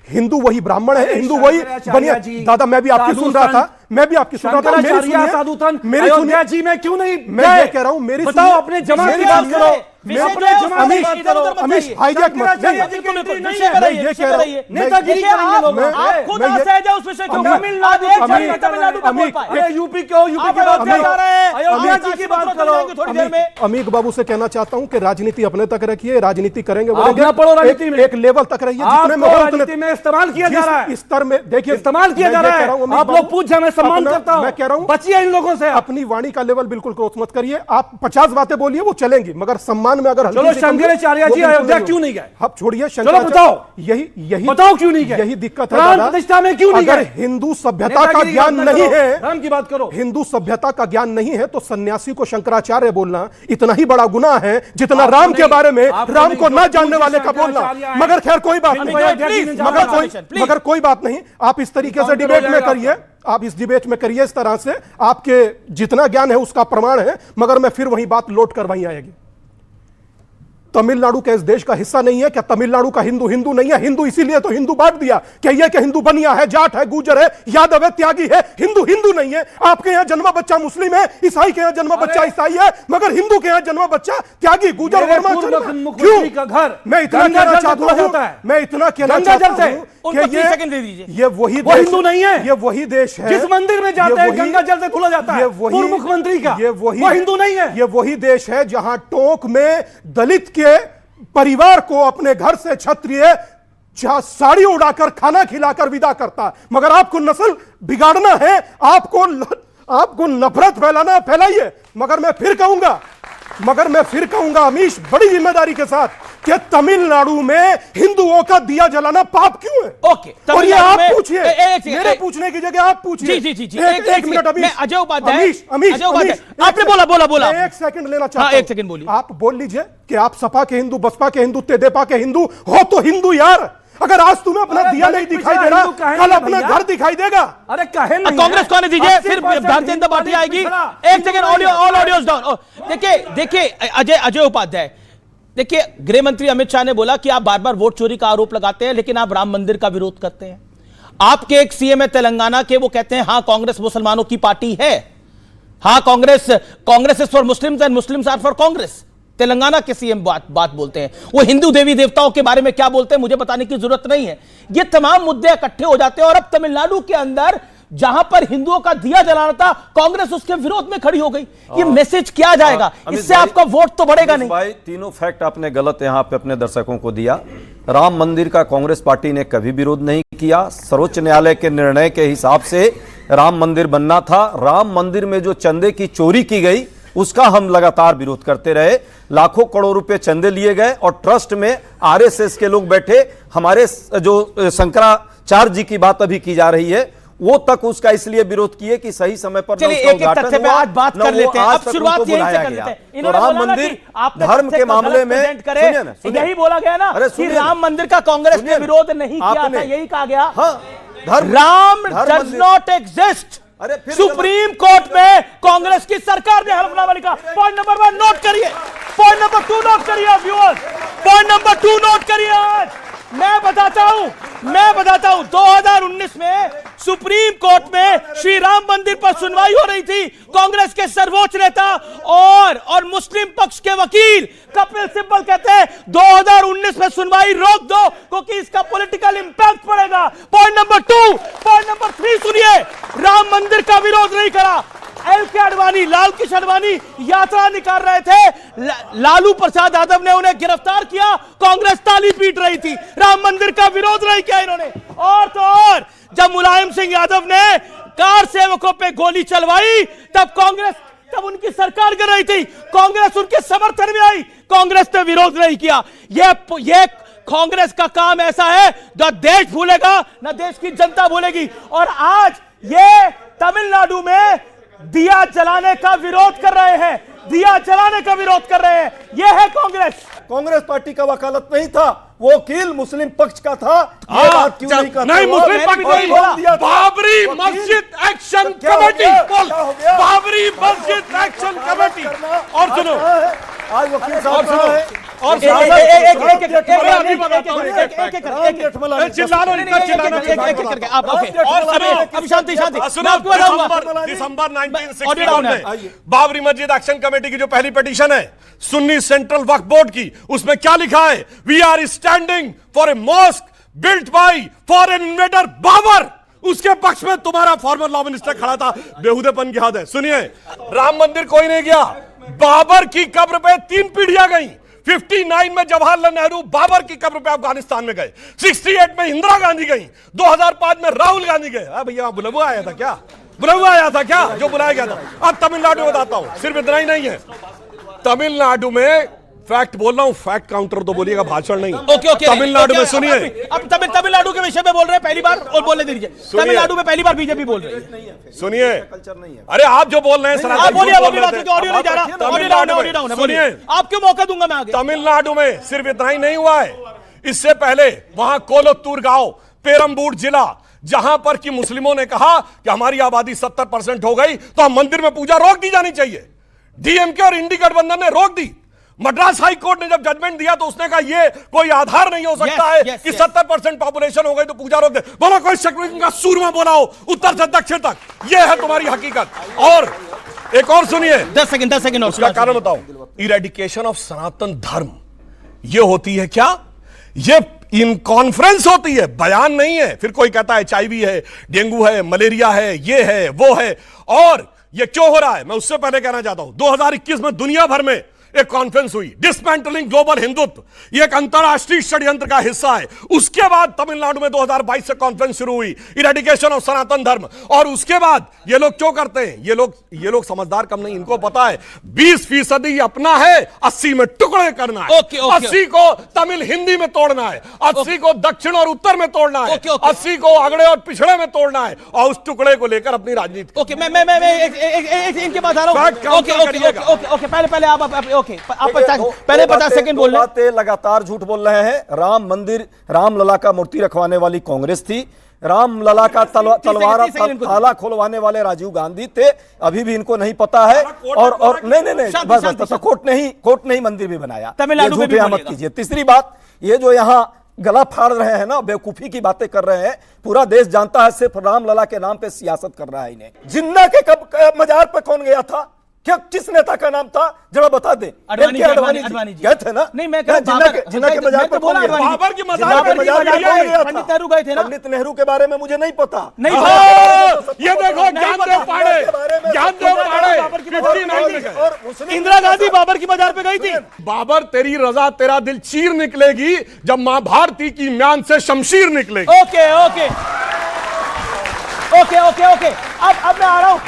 हिंदू वही ब्राह्मण है, हिंदू वही बनिया। दादा मैं भी आपकी सुन रहा था, मैं भी आपकी सुन रहा था। मेरी अयोध्या जी में क्यों नहीं, मैं ये कह रहा हूं, मेरी बताओ अपने जमात की बात करो। अमीश हाईजैक मत। मैं ये कह रहा हूं, नेतागिरी करेंगे लोग। आप खुद असहज है उस विषय के ऊपर। तमिलनाडु का बोल पाए। यूपी की बात कर रहे हैं, अयोध्या जी की बात करो थोड़ी देर में। अमीक बाबू से कहना चाहता हूं कि राजनीति अपने तक रखिए, राजनीति करेंगे एक लेवल तक रहिए जितने में राजनीति में इस्तेमाल किया जा रहा है। स्तर में देखिए इस्तेमाल किया जा रहा है। आप लोग पूछ जाए, मैं सम्मान करता हूं। मैं कह रहा हूं बचिए इन लोगों से। अपनी वाणी का लेवल बिल्कुल क्रॉस मत करिए। आप 50 बातें बोलिए वो चलेंगी, मगर सम्मान में अगर चलो शंकराचार्य जी अयोध्या क्यों नहीं गए? अब छोड़िए, चलो बताओ, यही बताओ क्यों नहीं गए? यही दिक्कत है प्राण प्रतिष्ठा में क्यों नहीं गए? अगर हिंदू सभ्यता का ज्ञान नहीं है, राम की बात करो, हिंदू सभ्यता का ज्ञान नहीं है तो सन्यासी को शंकराचार्य बोलना इतना ही बड़ा गुनाह है जितना राम के बारे में राम को न जानने वाले का बोलना। मगर खैर कोई बात नहीं, मगर कोई बात नहीं। आप इस तरीके से डिबेट में करिए, आप इस डिबेट में करिए इस तरह से, आपके जितना ज्ञान है उसका प्रमाण है। मगर मैं फिर वही बात लौट कर वहीं आएगी। तमिलनाडु के इस देश का हिस्सा नहीं है क्या? तमिलनाडु का हिंदू हिंदू नहीं है? हिंदू इसीलिए तो हिंदू बांट दिया कि ये कि हिंदू बनिया है, जाट है, गुजर है, यादव है, त्यागी है। हिंदू हिंदू नहीं है। आपके यहां जन्मा बच्चा मुस्लिम है, ईसाई के यहां जन्मा बच्चा ईसाई है, मगर हिंदू के यहां जन्मा बच्चा त्यागी, गुजर, वर्मा। क्यों का घर मैं इतना कहना चाहता हूं, मैं इतना कहना चाहता हूं कि ये वही हिंदू नहीं है, ये वही देश है जिस मंदिर में जाते हैं गंगा जल से खुला जाता है। पूर्व मुख्यमंत्री का वो हिंदू नहीं है। ये वही देश है जहां टोंक में दलित के परिवार को अपने घर से क्षत्रिय साड़ी उड़ाकर खाना खिलाकर विदा करता। मगर आपको नस्ल बिगाड़ना है, आपको नफरत फैलाना, फैलाइए। मगर मैं फिर कहूंगा अमीश बड़ी जिम्मेदारी के साथ कि तमिलनाडु में हिंदुओं का दिया जलाना पाप क्यों है? ओके, और ये आप पूछिए, मेरे पूछने की जगह आप पूछिए। जी एक मिनट अमीश, अजय उपाध्याय, अमीश आपने बोला एक सेकंड लेना चाहता हूं। 1 सेकंड बोलिए। आप बोल लीजिए कि आप सपा के हिंदू, बसपा के हिंदू, तेदेपा के हिंदू हो तो हिंदू यार। अगर आज तुम्हें अपना दिया नहीं दिखाई दे रहा, कल अपना घर दिखाई देगा। अरे कहे नहीं, कांग्रेस को आने दीजिए, फिर भारतीय जनता पार्टी आएगी। 1 सेकंड, ऑल ऑडियोज डाउन। देखिए अजय उपाध्याय, देखिए गृह मंत्री अमित शाह ने बोला कि आप बार बार वोट चोरी का आरोप लगाते हैं लेकिन आप राम मंदिर का विरोध करते हैं। आपके एक सीएम है तेलंगाना के, वो कहते हैं हां कांग्रेस मुसलमानों की पार्टी है, हां Congress is for Muslims and Muslims are for Congress. Telangana के सीएम बात बोलते हैं। वो हिंदू देवी देवताओं के बारे में क्या बोलते हैं मुझे बताने की जरूरत नहीं है। ये तमाम मुद्दे इकट्ठे हो जाते हैं और अब तमिलनाडु के अंदर जहां पर हिंदुओं का दिया जलाना था, कांग्रेस उसके विरोध में खड़ी हो गई। ये मैसेज क्या जाएगा? इससे आपका वोट तो बढ़ेगा नहीं। भाई तीनों फैक्ट आपने गलत यहां पे अपने दर्शकों को दिया। राम मंदिर का कांग्रेस पार्टी ने कभी विरोध नहीं किया। सर्वोच्च न्यायालय के निर्णय के हिसाब से राम मंदिर बनना था। राम मंदिर में जो चंदे की चोरी की गई उसका हम लगातार विरोध करते रहे। लाखों करोड़ रुपए चंदे लिए गए और ट्रस्ट में आरएसएस के लोग बैठे। हमारे जो शंकराचार्य जी की बात अभी की जा रही है वो तक उसका इसलिए विरोध किए कि सही समय पर चलिए एक तथ्य पे आज बात कर लेते हैं। अब शुरुआत यहीं से कर लेते हैं। तो राम मंदिर धर्म के मामले में यही बोला गया ना कि राम मंदिर का कांग्रेस ने विरोध नहीं किया था, यही कहा गया। Ram does not exist. Supreme court में कांग्रेस की सरकार ने हलफनामा लिखा। पॉइंट नंबर 1 नोट करिए, पॉइंट नंबर 2 नोट करिए व्यूअर्स, पॉइंट नंबर 2 नोट करिए। आज मैं बताता हूं 2019 में सुप्रीम कोर्ट में श्री राम मंदिर पर सुनवाई हो रही थी। कांग्रेस के सर्वोच्च नेता और मुस्लिम पक्ष के वकील कपिल सिब्बल कहते हैं 2019 में सुनवाई रोक दो क्योंकि इसका पॉलिटिकल इंपैक्ट पड़ेगा। पॉइंट नंबर 2, पॉइंट नंबर 3 सुनिए। राम मंदिर का विरोध नहीं करा। एल.के. आडवाणी, लाल कृष्ण आडवाणी यात्रा निकाल रहे थे, लालू प्रसाद यादव ने उन्हें गिरफ्तार किया, कांग्रेस ताली पीट रही थी। राम मंदिर का विरोध नहीं किया इन्होंने। और तो और जब मुलायम सिंह यादव ने कार सेवकों पे गोली चलवाई तब उनकी सरकार कर रही थी, कांग्रेस उनके समर्थन में आई, कांग्रेस ने विरोध नहीं किया। ये कांग्रेस का काम ऐसा है जो देश भूलेगा ना देश की जनता भूलेगी। और आज ये तमिलनाडु में दिया जलाने का विरोध कर रहे हैं, दिया जलाने का विरोध कर रहे हैं। यह है कांग्रेस पार्टी का वकालत नहीं था, वो वकील मुस्लिम पक्ष का था। ये बात क्यों नहीं करते? नहीं, मुस्लिम पक्ष नहीं, बाबरी मस्जिद एक्शन कमेटी, बाबरी मस्जिद एक्शन कमेटी। और सुनो, आज वकील साहब कहाँ है? और दिसंबर 1961 में बाबरी मस्जिद एक्शन कमेटी की जो पहली पिटीशन है सुन्नी सेंट्रल वक्फ बोर्ड की, उसमें क्या लिखा है? We are standing for a mosque built by foreign invader Babar. उसके पक्ष में तुम्हारा फॉर्मर लॉ मिनिस्टर खड़ा था, बेहुदेपन की हद है। सुनिए, राम मंदिर कोई नहीं गया, बाबर की कब्र पे 3 पीढ़ियां गई। 59 में जवाहरलाल नेहरू बाबर की कब्र पे अफगानिस्तान में गए, 68 में इंदिरा गांधी गई, 2005 में राहुल गांधी गए। भैया बुलावा आया था क्या? बुलावा आया था क्या जो बुलाया गया था? अब तमिलनाडु में बताता हूं, सिर्फ इतना ही नहीं है, तमिलनाडु में फैक्ट बोल रहा हूं, फैक्ट काउंटर तो बोलिएगा, भाषण नहीं। ओके, तमिलनाडु में सुनिए, अब तमिलनाडु के विषय में बोल रहे हैं पहली बार, और बोलने दीजिए। तमिलनाडु में पहली बार बीजेपी बोल रही है। सुनिए, अरे आप जो बोल रहे हैं ऑडियो नहीं जा रहा, सुनिए, आप क्यों मौका दूंगा मैं आगे? तमिलनाडु में सिर्फ इतना ही नहीं हुआ है, इससे पहले वहां कोलत्तूर गांव, पेरम्बूर जिला, जहां पर कि मुस्लिमों ने कहा कि हमारी आबादी 70% हो गई तो हम मंदिर में पूजा रोक दी जानी चाहिए। डीएमके और इंडी गठबंधन ने रोक दी। मद्रास हाई कोर्ट ने जब जजमेंट दिया तो उसने कहा यह कोई आधार नहीं हो सकता है कि 70% पॉपुलेशन हो गई तो पूजा रोक दे। बोलो कोई शक्ति का सूरमा बोला हो उत्तर से दक्षिण तक, यह है तुम्हारी हकीकत। और एक और सुनिए, 10 सेकंड और उसका कारण बताओ। इरेडिकेशन ऑफ सनातन धर्म यह होती है क्या? यह इन कॉन्फ्रेंस होती है, बयान नहीं है। फिर कोई कहता है HIV है, डेंगू है, मलेरिया है, ये है, वो है। और ये क्यों हो रहा है, मैं उससे पहले कहना चाहता हूं, 2021 में दुनिया भर में एक कॉन्फ्रेंस हुई, डिसमेंटलिंग ग्लोबल हिंदुत्व, ये एक अंतरराष्ट्रीय षड्यंत्र का हिस्सा है। उसके बाद तमिलनाडु में 2022 से कॉन्फ्रेंस शुरू हुई, इरेडिकेशन ऑफ सनातन धर्म। और उसके बाद ये लोग क्यों करते हैं? ये लोग समझदार कम नहीं, इनको पता है 20% अपना है, 80 में टुकड़े करना है। 80 को तमिल हिंदी में तोड़ना है, 80 को दक्षिण और उत्तर में तोड़ना है, 80 को अगड़े और पिछड़े में तोड़ना है, और उस टुकड़े को लेकर अपनी राजनीति। ओके, मैं इनके पास आ रहा हूं। ओके, पहले आप पहले 50 सेकंड बोल रहे, लगातार झूठ बोल रहे हैं। राम मंदिर, रामलला का मूर्ति रखवाने वाली कांग्रेस थी, रामलला का तलवार ताला खोलवाने वाले राजीव गांधी थे। अभी भी इनको नहीं पता है। और नहीं, बस कोर्ट नहीं मंदिर भी बनाया। तमिलनाडु में भी मत कीजिए। तीसरी बात, ये जो यहाँ गला फाड़ रहे हैं ना, बेवकूफी की बातें कर रहे हैं, पूरा देश जानता है सिर्फ रामलला के नाम पे सियासत कर रहा है इन्हें। जिन्ना के कब मजार पे कौन गया था? क्या किस नेता का नाम था जरा बता दे? अडवाणी जी गए थे ना? नहीं, मैं जिन्ना के मजार पे कौन गया? बाबर की मजार पे पंडित नेहरू गए थे ना? पंडित नेहरू के बारे में मुझे नहीं पता। ये देखो, ज्ञानदेव पाड़े, इंदिरा गांधी बाबर की मजार पे गई थी। बाबर तेरी रजा तेरा दिल चीर निकलेगी जब मां भारती की म्यान से शमशीर निकलेगी। ओके, अब मैं आ रहा हूं।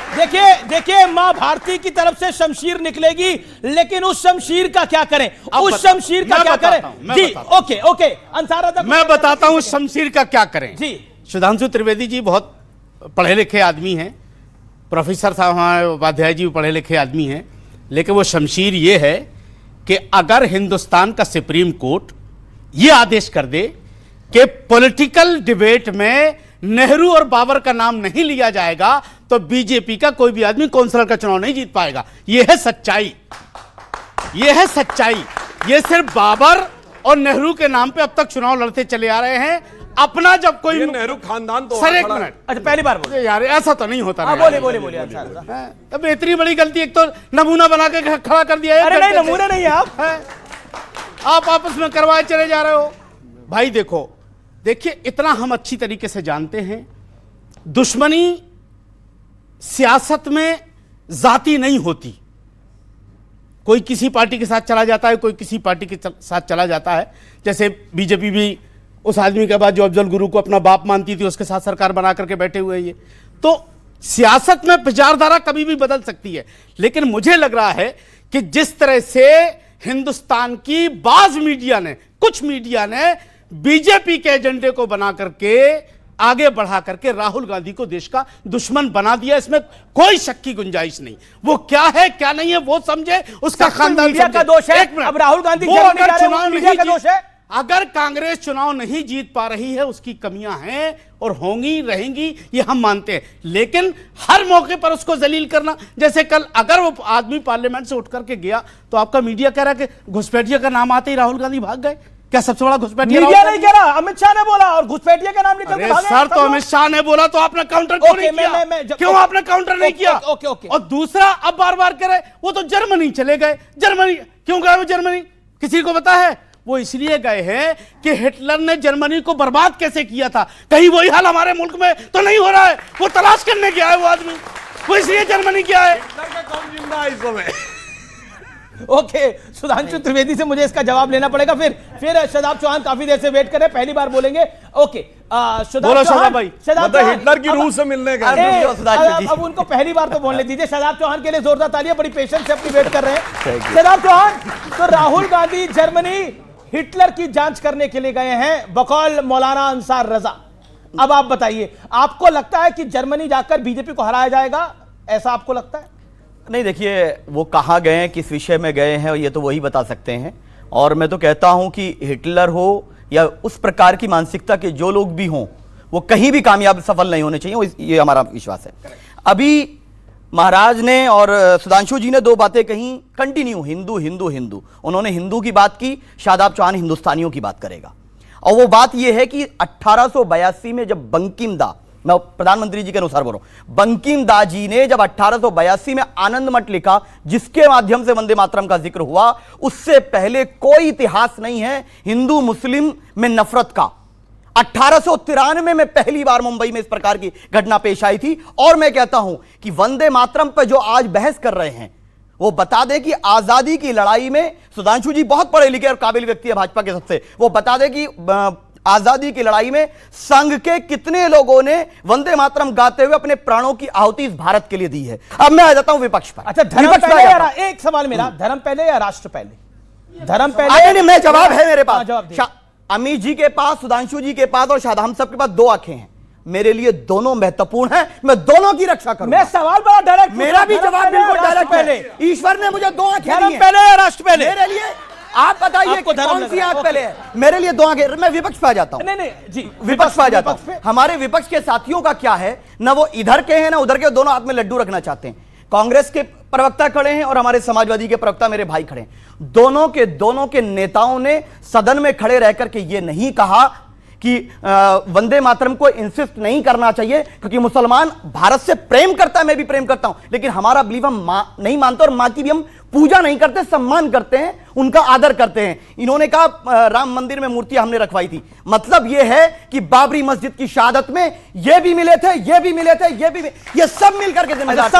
देखिए मां भारती की तरफ से शमशीर निकलेगी, लेकिन उस शमशीर का क्या करें? उस शमशीर का क्या करें? जी, ओके, अंसार, मैं बताता हूं शमशीर का क्या करें। जी, सुधांशु त्रिवेदी जी बहुत पढ़े लिखे आदमी हैं, प्रोफेसर साहब हमारे उपाध्याय जी पढ़े लिखे आदमी हैं, लेकिन वो शमशीर ये है कि अगर हिंदुस्तान का सुप्रीम कोर्ट ये आदेश कर दे कि पॉलिटिकल डिबेट में नेहरू और बाबर का नाम नहीं लिया जाएगा तो बीजेपी का कोई भी आदमी कौंसिलर का चुनाव नहीं जीत पाएगा। यह है सच्चाई, यह है सच्चाई। ये सिर्फ बाबर और नेहरू के नाम पे अब तक चुनाव लड़ते चले आ रहे हैं। अपना जब कोई नेहरू खानदान तो सर, एक मिनट, अच्छा पहली बार बोले यार, ऐसा तो नहीं होता। बोले अब इतनी बड़ी गलती, एक तो नमूना बना के खड़ा कर दिया। अरे नहीं, नमूना नहीं है आप आपस में करवाए चले जा रहे हो। भाई देखिए, इतना हम अच्छी तरीके से जानते हैं, दुश्मनी सियासत में जाति नहीं होती। कोई किसी पार्टी के साथ चला जाता है, कोई किसी पार्टी के साथ चला जाता है। जैसे बीजेपी भी उस आदमी के बाद जो अफजल गुरु को अपना बाप मानती थी, उसके साथ सरकार बना करके बैठे हुए हैं ये। तो सियासत में विचारधारा कभी भी बदल सकती है, लेकिन मुझे लग रहा है कि जिस तरह से हिंदुस्तान की बाज मीडिया ने, कुछ मीडिया ने बीजेपी के एजेंडे को बना करके आगे बढ़ा करके राहुल गांधी को देश का दुश्मन बना दिया, इसमें कोई शक की गुंजाइश नहीं। वो क्या है क्या नहीं है वो समझे, उसका खानदान मीडिया का दोष है। अब राहुल गांधी चुनाव मीडिया का दोष है। अगर कांग्रेस चुनाव नहीं जीत पा रही है, उसकी कमियां हैं और होंगी रहेंगी, ये हम मानते हैं, लेकिन हर मौके पर उसको जलील करना, जैसे कल अगर वो आदमी पार्लियामेंट से उठ करके गया तो आपका मीडिया कह रहा है कि घुसपैठिया का नाम आते ही राहुल गांधी भाग गए। क्या सबसे बड़ा घुसपैठिया मीडिया नहीं कह रहा, अमित शाह ने बोला, और घुसपैठिया का नाम लेकर भागे। सर तो अमित शाह ने बोला तो आपने काउंटर क्यों नहीं किया? क्यों आपने काउंटर नहीं किया? और दूसरा अब बार बार कह रहे वो तो जर्मनी चले गए। जर्मनी क्यों गए वो? जर्मनी किसी को पता है? वो इसलिए गए हैं कि हिटलर ने जर्मनी को बर्बाद कैसे किया था, कहीं वही हाल हमारे मुल्क में तो नहीं हो रहा है। वो तलाश करने गया है वो आदमी, वो इसलिए जर्मनी गया है। ओके, सुधांशु त्रिवेदी से मुझे इसका जवाब लेना पड़ेगा। फिर शादाब चौहान काफी देर से वेट कर रहे, पहली बार बोलेंगे। ओके, बोलो शादाब भाई। मतलब हिटलर की रूह से मिलने का अब उनको पहली बार तो बोलने दीजिए। शादाब चौहान के लिए जोरदार तालियां, बड़ी पेशेंस से अपनी वेट कर रहे हैं। शादाब चौहान, तो राहुल गांधी जर्मनी हिटलर की जांच करने के लिए गए हैं बकौल मौलाना अंसार रजा। अब आप बताइए, आपको लगता है कि जर्मनी जाकर बीजेपी को हराया जाएगा, ऐसा आपको लगता है? नहीं, देखिए वो कहाँ गए हैं, किस विषय में गए हैं, ये तो वही बता सकते हैं। और मैं तो कहता हूं कि हिटलर हो या उस प्रकार की मानसिकता के जो लोग भी हों, वो कहीं भी कामयाब सफल नहीं होने चाहिए, ये हमारा विश्वास है। अभी महाराज ने और सुधांशु जी ने दो बातें कहीं कंटिन्यू, हिंदू हिंदू हिंदू। उन्होंने हिंदू की बात की, शादाब चौहान हिंदुस्तानियों की बात करेगा। और वो बात ये है कि 1882 में जब बंकिम दा, मैं प्रधानमंत्री जी के अनुसार बोल रहा हूं, बंकिम दा जी ने जब 1882 में आनंद मठ लिखा, जिसके माध्यम से वंदे मातरम का जिक्र हुआ, उससे पहले कोई इतिहास नहीं है हिंदू मुस्लिम में नफरत का। 1893 में पहली बार मुंबई में इस प्रकार की घटना पेश आई थी। और मैं कहता हूं कि वंदे मातरम पर जो आज बहस कर रहे हैं, वो बता दें कि आजादी की लड़ाई में, सुधांशु जी बहुत पढ़े लिखे और काबिल व्यक्ति है भाजपा के सबसे, वो बता दें कि आजादी की लड़ाई में संघ के कितने लोगों ने वंदे मातरम गाते हुए अपने प्राणों की आहुति इस भारत के लिए दी है। अब मैं आ जाता हूं विपक्ष पर। अच्छा, धर्म पहले या एक सवाल मेरा, धर्म पहले या राष्ट्र पहले? धर्म पहले। नहीं, मैं जवाब है मेरे पास। अमित जी के पास, सुधांशु जी के पास और शायद हम सब के पास दो आंखें हैं। मेरे लिए दोनों महत्वपूर्ण हैं, मैं दोनों की रक्षा करूंगा। मैं सवाल बड़ा डायरेक्ट, मेरा भी जवाब बिल्कुल डायरेक्ट है। ईश्वर ने मुझे दो आंखें दी हैं। पहले या राष्ट्र पहले? मेरे लिए आप बताइए कौन सी आंख पहले है? मेरे लिए दो आंखें। मैं विपक्ष पे आ जाता हूं। नहीं जी, विपक्ष पे आ जाता हूं। हमारे विपक्ष के साथियों का क्या है, ना वो इधर के हैं ना उधर के, दोनों हाथ में लड्डू रखना चाहते हैं। कांग्रेस के प्रवक्ता खड़े हैं और हमारे समाजवादी के प्रवक्ता मेरे भाई खड़े हैं। दोनों के नेताओं ने सदन में खड़े रहकर के ये नहीं कहा कि वंदे मातरम को इंसिस्ट नहीं करना चाहिए, क्योंकि मुसलमान भारत से प्रेम करता है, मैं भी प्रेम करता हूं, लेकिन हमारा बिलीव हम नहीं मानते और मां की भी हम पूजा नहीं करते, सम्मान करते हैं, उनका आदर करते हैं। इन्होंने कहा राम मंदिर में मूर्तियां हमने रखवाई थी, मतलब यह है कि बाबरी मस्जिद की शहादत में ये भी मिले थे, ये भी मिले थे, ये सब मिलकर के जिम्मेदार थे।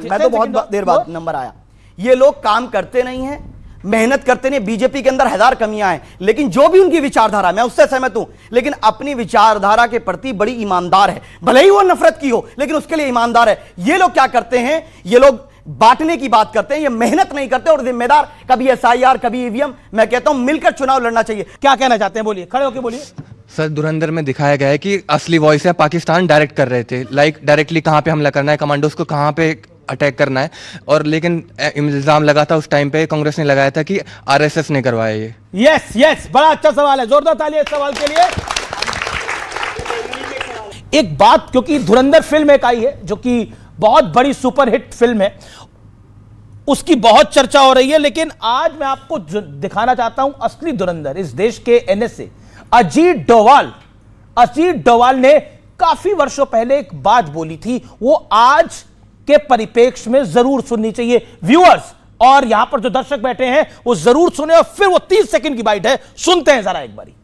मैं तो बहुत देर बाद नंबर आया। ये लोग काम करते नहीं है, मेहनत करते नहीं। बीजेपी के अंदर हजार कमियां हैं, लेकिन जो भी उनकी विचारधारा, मैं उससे सहमत हूं, लेकिन अपनी विचारधारा के प्रति बड़ी ईमानदार है। भले ही वो नफरत की हो, लेकिन उसके लिए ईमानदार है। ये लोग क्या करते हैं, ये लोग बांटने की बात करते हैं, ये मेहनत नहीं करते और जिम्मेदार, कभी एसआईआर कभी ईवीएम। मैं कहता हूं मिलकर चुनाव लड़ना चाहिए। क्या कहना चाहते हैं, बोलिए, खड़े होकर बोलिए। सर, धुरंधर में दिखाया गया है कि असली वॉइस है पाकिस्तान डायरेक्ट कर रहे थे, लाइक डायरेक्टली कहां पे हमला करना है, कमांडोज को कहां पे अटैक करना है। और लेकिन इल्जाम लगा था उस टाइम पे, कांग्रेस ने लगाया था कि आरएसएस ने करवाया ये। यस, बड़ा अच्छा सवाल है, जोरदार तालियां इस सवाल के लिए। एक बात, क्योंकि धुरंधर फिल्म एक आई है जो कि बहुत बड़ी सुपरहिट फिल्म है, उसकी बहुत चर्चा हो रही है, लेकिन आज मैं आपको दिखाना चाहता हूं असली धुरंधर, इस देश के एनएसए अजीत डोवाल ने काफी वर्षों पहले एक बात बोली थी, वो आज के परिप्रेक्ष्य में जरूर सुननी चाहिए व्यूअर्स, और यहां पर जो दर्शक बैठे हैं वो जरूर सुने, और फिर वो 30 सेकंड की बाइट है, सुनते हैं जरा एक बारी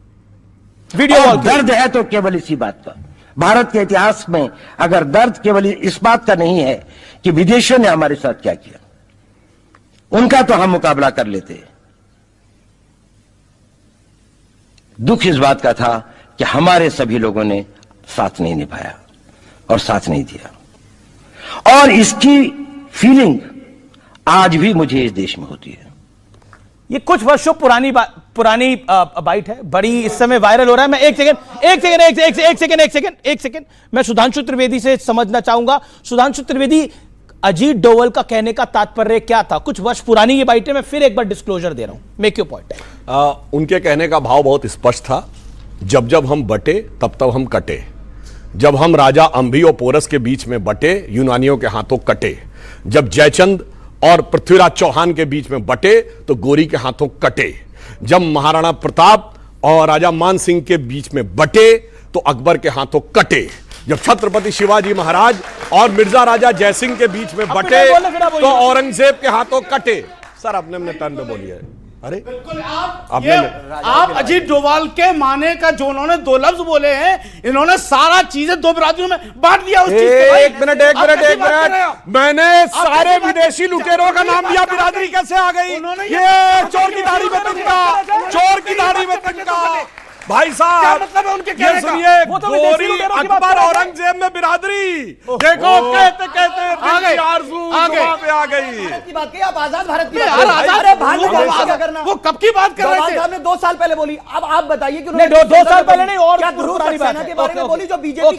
वीडियो। दर्द है तो केवल इसी बात का, भारत के इतिहास में अगर दर्द केवल इस बात का नहीं है कि विदेशियों ने हमारे साथ क्या किया, उनका तो हम मुकाबला कर लेते, दुख इस बात का था कि हमारे सभी लोगों ने साथ नहीं निभाया और साथ नहीं दिया, और इसकी फीलिंग आज भी मुझे इस देश में होती है। ये कुछ वर्षों पुरानी बाइट है, बड़ी इस समय वायरल हो रहा है। मैं एक सेकेंड मैं सुधांशु त्रिवेदी से समझना चाहूंगा। सुधांशु त्रिवेदी, अजीत डोवल का कहने का तात्पर्य क्या था? कुछ वर्ष पुरानी ये बाइट है, मैं फिर एक बार डिस्क्लोजर दे रहा हूं, मेक योर पॉइंट। उनके कहने का भाव बहुत स्पष्ट था, जब जब हम बटे तब तब हम कटे। जब हम राजा अंभी और पोरस के बीच में बटे, यूनानियों के हाथों कटे। जब जयचंद और पृथ्वीराज चौहान के बीच में बटे तो गोरी के हाथों कटे। जब महाराणा प्रताप और राजा मान सिंह के बीच में बटे तो अकबर के हाथों कटे। जब छत्रपति शिवाजी महाराज और मिर्जा राजा जयसिंह के बीच में बटे तो औरंगजेब के हाथों कटे। सर अपने अपने टर्न पे बोलिए। अरे आप अजीत डोभाल के माने का जो उन्होंने दो लफ्ज बोले हैं, इन्होंने सारा चीजें दो बिरादरियों में बांट दिया। उस चीज को एक मिनट मैंने सारे विदेशी लुटेरों का नाम दिया, बिरादरी कैसे आ गई? ये चोर की दाढ़ी में तिनका, चोर की दाढ़ी में तिनका। भाई साहब मतलब है उनके ये सुनिए, गोरी अकबर औरंगजेब में बिरादरी, देखो कहते कहते आरज़ू पे आ गई। की बात की आप आजाद भारत की बात, वो कब की बात कर रहे थे? आपने 2 साल पहले बोली, अब आप बताइए कि 2 साल पहले नहीं, और क्या पुरानी बात के बारे में बोली जो बीजेपी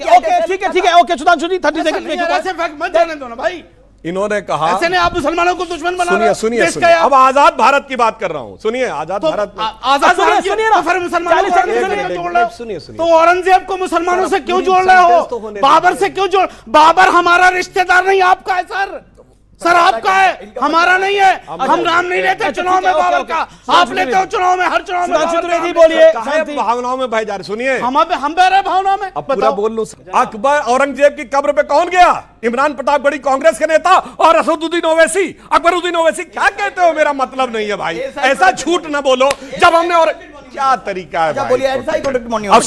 ठीक है, ओके सुधांशु जी 30 सेकंड मत जाने दो ना भाई। इन्होंने कहा ऐसे नहीं आप मुसलमानों को दुश्मन बना रहे हो। सुनिए अब आजाद भारत की बात कर रहा हूं। सुनिए आजाद भारत में आजाद सुनिए ना, फिर मुसलमानों को जोड़ रहे हो। सुनिए तो औरंगजेब को मुसलमानों से क्यों जोड़ रहे हो? बाबर से क्यों जोड़? बाबर हमारा रिश्तेदार नहीं, आपका है सर आपका है, हमारा नहीं है। हम नाम नहीं लेते चुनाव में बाबर का, आप लेते हो चुनाव में, हर चुनाव में। बोलिए भावनाओं में भाई जा रहे। सुनिए हम बह रहे भावनाओं में। अब पूरा बोल लो। अकबर औरंगजेब की कब्र पे कौन गया? इमरान प्रतापगढ़ी कांग्रेस के नेता और असदुद्दीन ओवैसी, अकबरुद्दीन ओवैसी। क्या कहते हो? मेरा मतलब नहीं है भाई, ऐसा झूठ ना बोलो। जब हमने और क्या तरीका है भाई? अब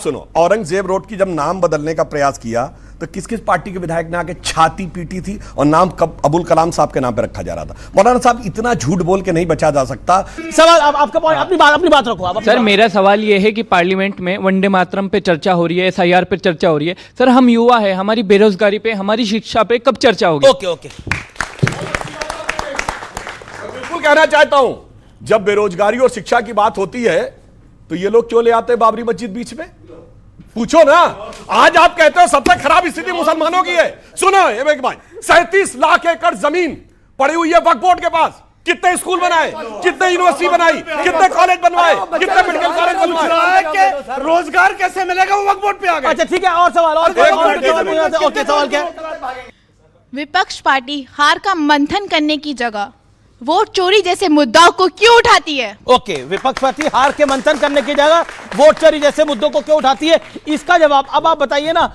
सुनो, औरंगजेब रोड की जब नाम बदलने का प्रयास किया तो किस किस पार्टी के विधायक ने आके छाती पीटी थी और नाम अबुल कलाम साहब के नाम पे रखा जा रहा था। मौलाना साहब, इतना झूठ बोल के नहीं बचा जा सकता। सवाल आपका पॉइंट, अपनी बात रखो। सर मेरा सवाल यह है कि पार्लियामेंट में वंदे मातरम पे चर्चा हो रही है, SIR पे चर्चा हो रही है। सर हम युवा है, हमारी बेरोजगारी पे, हमारी शिक्षा पे कब चर्चा होगी? ओके बिल्कुल कहना चाहता हूं, जब बेरोजगारी और शिक्षा की बात होती है तो ये लोग क्यों ले आते हैं बाबरी मस्जिद बीच में? पूछो ना। आज आप कहते हो सबसे खराब स्थिति मुसलमानों की है। सुनो एक बात, 37 लाख एकड़ जमीन पड़ी हुई है वक्फ बोर्ड के पास। कितने स्कूल बनाए, कितने यूनिवर्सिटी बनाई, कितने कॉलेज बनवाए, कितने मेडिकल कॉलेज बनवाए? रोजगार कैसे मिलेगा? वो वक्फ बोर्ड पे आ गए। अच्छा ठीक है, और सवाल ओके, सवाल क्या? विपक्ष पार्टी हार का मंथन करने की जगह वोट चोरी जैसे मुद्दों को क्यों उठाती है? ओके, विपक्ष पार्टी हार के मंथन करने की जगह वोट चोरी जैसे मुद्दों को क्यों उठाती है, इसका जवाब अब आप बताइए ना।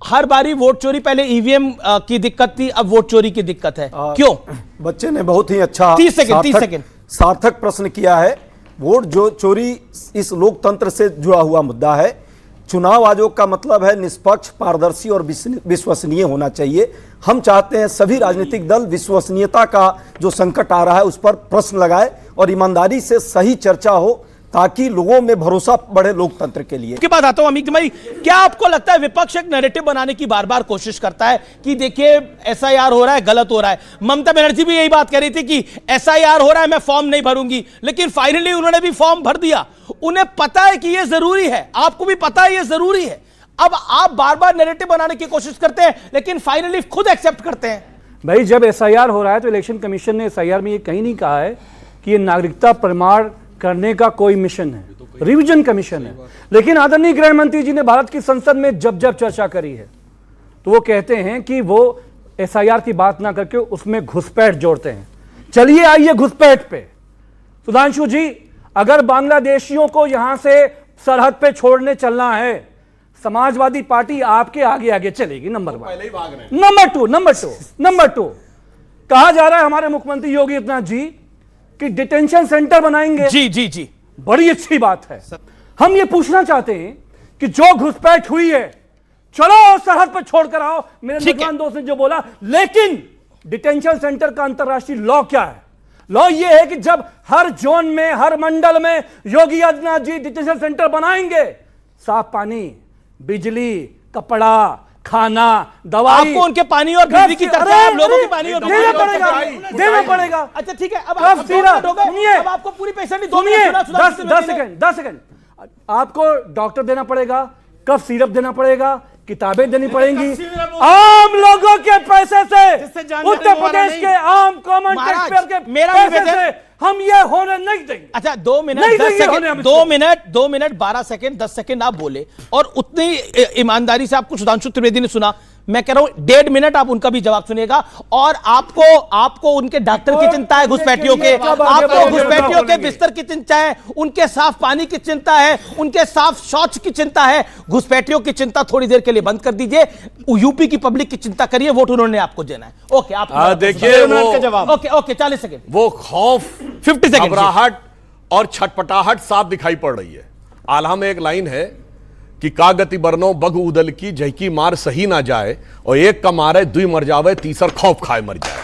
हर बारी वोट चोरी, पहले ईवीएम की दिक्कत थी, अब वोट चोरी की दिक्कत है, क्यों? बच्चे ने बहुत ही अच्छा 30 सेकंड सार्थक प्रश्न किया है। वोट जो चोरी इस लोकतंत्र से जुड़ा हुआ मुद्दा है। चुनाव आयोग का मतलब है निष्पक्ष, पारदर्शी और विश्वसनीय होना चाहिए। हम चाहते हैं सभी राजनीतिक दल विश्वसनीयता का जो संकट आ रहा है उस पर प्रश्न लगाए और ईमानदारी से सही चर्चा हो, ताकि लोगों में भरोसा बढ़े लोकतंत्र के लिए। के बाद आता हूं अमित भाई, क्या आपको लगता है विपक्ष एक नैरेटिव बनाने की बार बार कोशिश करता है कि देखिए SIR हो रहा है, गलत हो रहा है? ममता बनर्जी भी यही बात कह रही थी कि SIR हो रहा है, मैं फॉर्म नहीं भरूंगी, लेकिन फाइनली उन्होंने भी फॉर्म भर दिया। उन्हें पता है कि यह जरूरी है, आपको भी पता है यह जरूरी है। अब आप बार बार नैरेटिव बनाने की कोशिश करते हैं, लेकिन फाइनली खुद एक्सेप्ट करते हैं। भाई जब SIR हो रहा है तो इलेक्शन कमीशन ने SIR में ये कहीं नहीं कहा है कि ये नागरिकता प्रमाण करने का कोई मिशन है, रिवीजन कमीशन है। लेकिन आदरणीय गृह मंत्री जी ने भारत की संसद में जब चर्चा करी है तो वो कहते हैं कि वो SIR की बात ना करके उसमें घुसपैठ जोड़ते हैं। चलिए आइए घुसपैठ पे। सुधांशु जी, अगर बांग्लादेशियों को यहां से सरहद पे छोड़ने चलना है, समाजवादी पार्टी आपके आगे आगे चलेगी। नंबर 1। नंबर टू कहा जा रहा है हमारे मुख्यमंत्री योगी आदित्यनाथ जी कि डिटेंशन सेंटर बनाएंगे। जी बड़ी अच्छी बात है। हम ये पूछना चाहते हैं कि जो घुसपैठ हुई है, चलो सरहद पर छोड़कर आओ, मेरे नौजवान दोस्त ने जो बोला, लेकिन डिटेंशन सेंटर का अंतरराष्ट्रीय लॉ क्या है? लॉ ये है कि जब हर जोन में, हर मंडल में योगी आदित्यनाथ जी डिटेंशन सेंटर बनाएंगे, साफ पानी, बिजली, कपड़ा, खाना, दवाई, आपको उनके पानी और बिजली की चर्चा है, लोगों की पानी और देना पड़ेगा। अच्छा ठीक है, अब कब आप सिरप, अब आपको पूरी पेशेंट 10 सेकंड आपको डॉक्टर देना पड़ेगा, कब सिरप देना पड़ेगा, किताबें देनी पड़ेंगी, आम लोगों के पैसे से, उत्तर प्रदेश के आम कॉमन टैक्सपेयर के पैसे से हम ये होने नहीं देंगे। अच्छा 2 minute 10 second, 2 minute 12 second 10 second आप बोले और उतनी ईमानदारी से आपको सुधांशु त्रिवेदी ने सुना। मैं कह रहा हूं 1.5 मिनट आप उनका भी जवाब सुनिएगा। और आपको उनके डॉक्टर की चिंता है, घुसपैठियों के, आपको घुसपैठियों के बिस्तर की चिंता है, उनके साफ पानी की चिंता है, उनके साफ शौच की चिंता है। घुसपैठियों की चिंता थोड़ी देर के लिए बंद कर दीजिए, यूपी की पब्लिक की चिंता करिए, वोट उन्होंने आपको देना है। ओके, आप देखिए ओके 40 सेकंड। वो खौफ, 50 सेकंड, घबराहट और छटपटाहट साफ दिखाई पड़ रही है। आल्हा में एक लाइन है कि का गति बरनो बग उदल की जहकी मार सही ना जाए, और एक का मारे दुई मर जावे, तीसर खौफ खाए मर जाए।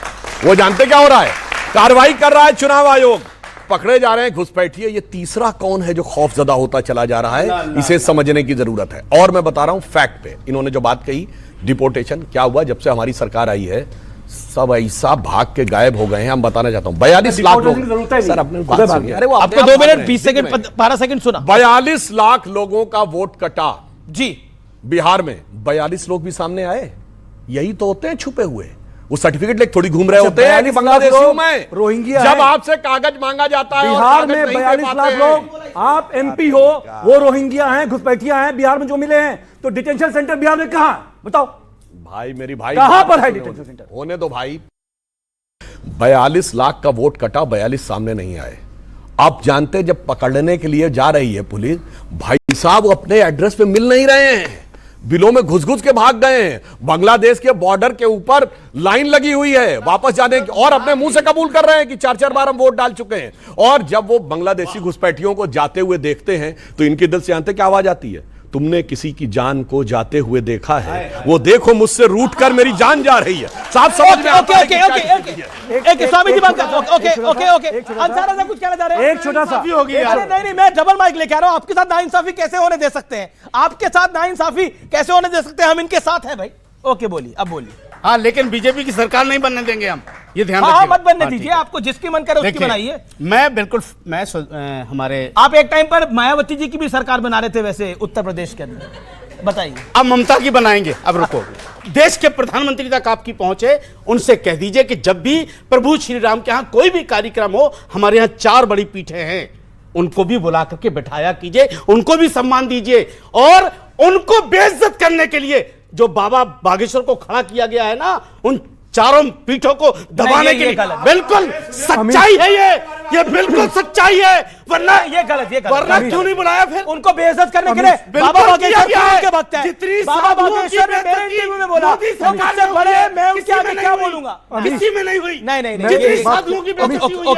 वो जानते क्या हो रहा है? कार्रवाई कर रहा है चुनाव आयोग, पकड़े जा रहे हैं घुसपैठिए। ये तीसरा कौन है जो खौफजदा होता चला जा रहा है? इसे समझने की जरूरत है। और मैं बता रहा हूं फैक्ट पे, इन्होंने जो बात कही डिपोर्टेशन, क्या हुआ जब से हमारी सरकार आई है? सब ऐसा भाग के गायब हो गए हैं। हम बताना चाहता हूं 42 लाख लोग, सर अपने बात सुनिए। अरे वो आपको 2 मिनट 20 सेकंड 12 सेकंड सुना। 42 लाख लोगों का वोट कटा जी बिहार में। 42 लोग भी सामने आए, यही तो होते हैं छुपे हुए। वो सर्टिफिकेट लेके थोड़ी घूम रहे होते हैं कि बांग्लादेशियों में रोहिंग्या जब आपसे कागज मांगा जाता है। बिहार में 42 लाख लोग, आप एमपी हो, वो रोहिंग्या हैं, घुसपैठिया हैं बिहार में जो मिले हैं। तो डिटेंशन सेंटर बिहार में कहां, बताओ भाई? मेरी भाई कहां पर है डिटेंशन सेंटर? होने दो भाई। 42 लाख का वोट कटा, 42 सामने नहीं आए। आप जानते जब पकड़ने के लिए जा रही है पुलिस, भाई साहब अपने एड्रेस पे मिल नहीं रहे हैं, बिलों में घुस घुस के भाग गए हैं। बांग्लादेश के बॉर्डर के ऊपर लाइन लगी हुई है वापस जाने की, और अपने मुंह से कबूल कर रहे हैं कि 4-4 बार हम वोट डाल चुके हैं। और जब वो बांग्लादेशी घुसपैठियों को जाते हुए देखते हैं तो इनके दिल से जानते क्या आवाज आती है? तुमने किसी की जान को जाते हुए देखा है? वो देखो मुझसे रूठ कर मेरी जान जा रही है। साफ समझ में आता है कि क्या स्थिति है। एक स्वामी जी बात ओके अंसार साहब कुछ कहना चाह रहे हैं? एक छोटा सा होगी यार। नहीं मैं डबल माइक लेके आ रहा हूं। आपके साथ नाइंसाफी कैसे होने दे सकते हैं? आपके साथ नाइंसाफी कैसे होने दे सकते हैं? हम इनके साथ हैं भाई। ओके बोलिए, अब बोलिए। हाँ, लेकिन बीजेपी की सरकार नहीं बनने देंगे हम, ये ध्यान रखिए। मत बनने हाँ, दीजिए, आपको जिसकी मन करे उसकी बनाइए। मैं हमारे आप एक टाइम पर मायावती जी की भी सरकार बना रहे थे वैसे उत्तर प्रदेश के अंदर, बताइए। अब ममता की बनाएंगे। अब रुको, देश के प्रधानमंत्री तक आपकी पहुंच है, उनसे कह दीजिए कि जब भी प्रभु श्री राम के यहां कोई भी कार्यक्रम हो, हमारे यहां 4 बड़ी पीठें हैं, उनको भी बुला करके बैठाया कीजिए, उनको भी सम्मान दीजिए। और उनको बेइज्जत करने के लिए जो बाबा बागेश्वर को खड़ा किया गया है ना, उन 4 पीठों को दबाने के लिए बिल्कुल सच्चाई है ये बिल्कुल सच्चाई है। वरना ये गलत वरना क्यों नहीं बुलाया फिर उनको बेइज्जत करने के लिए? बाबा बागेश्वर के वक्त है, बाबा बागेश्वर ने मेरे इंटरव्यू में बोला मुझसे बड़े, मैं उनके आगे क्या बोलूंगा? किसी में नहीं हुई। नहीं जितनी साधुओं की बेइज्जती हुई है,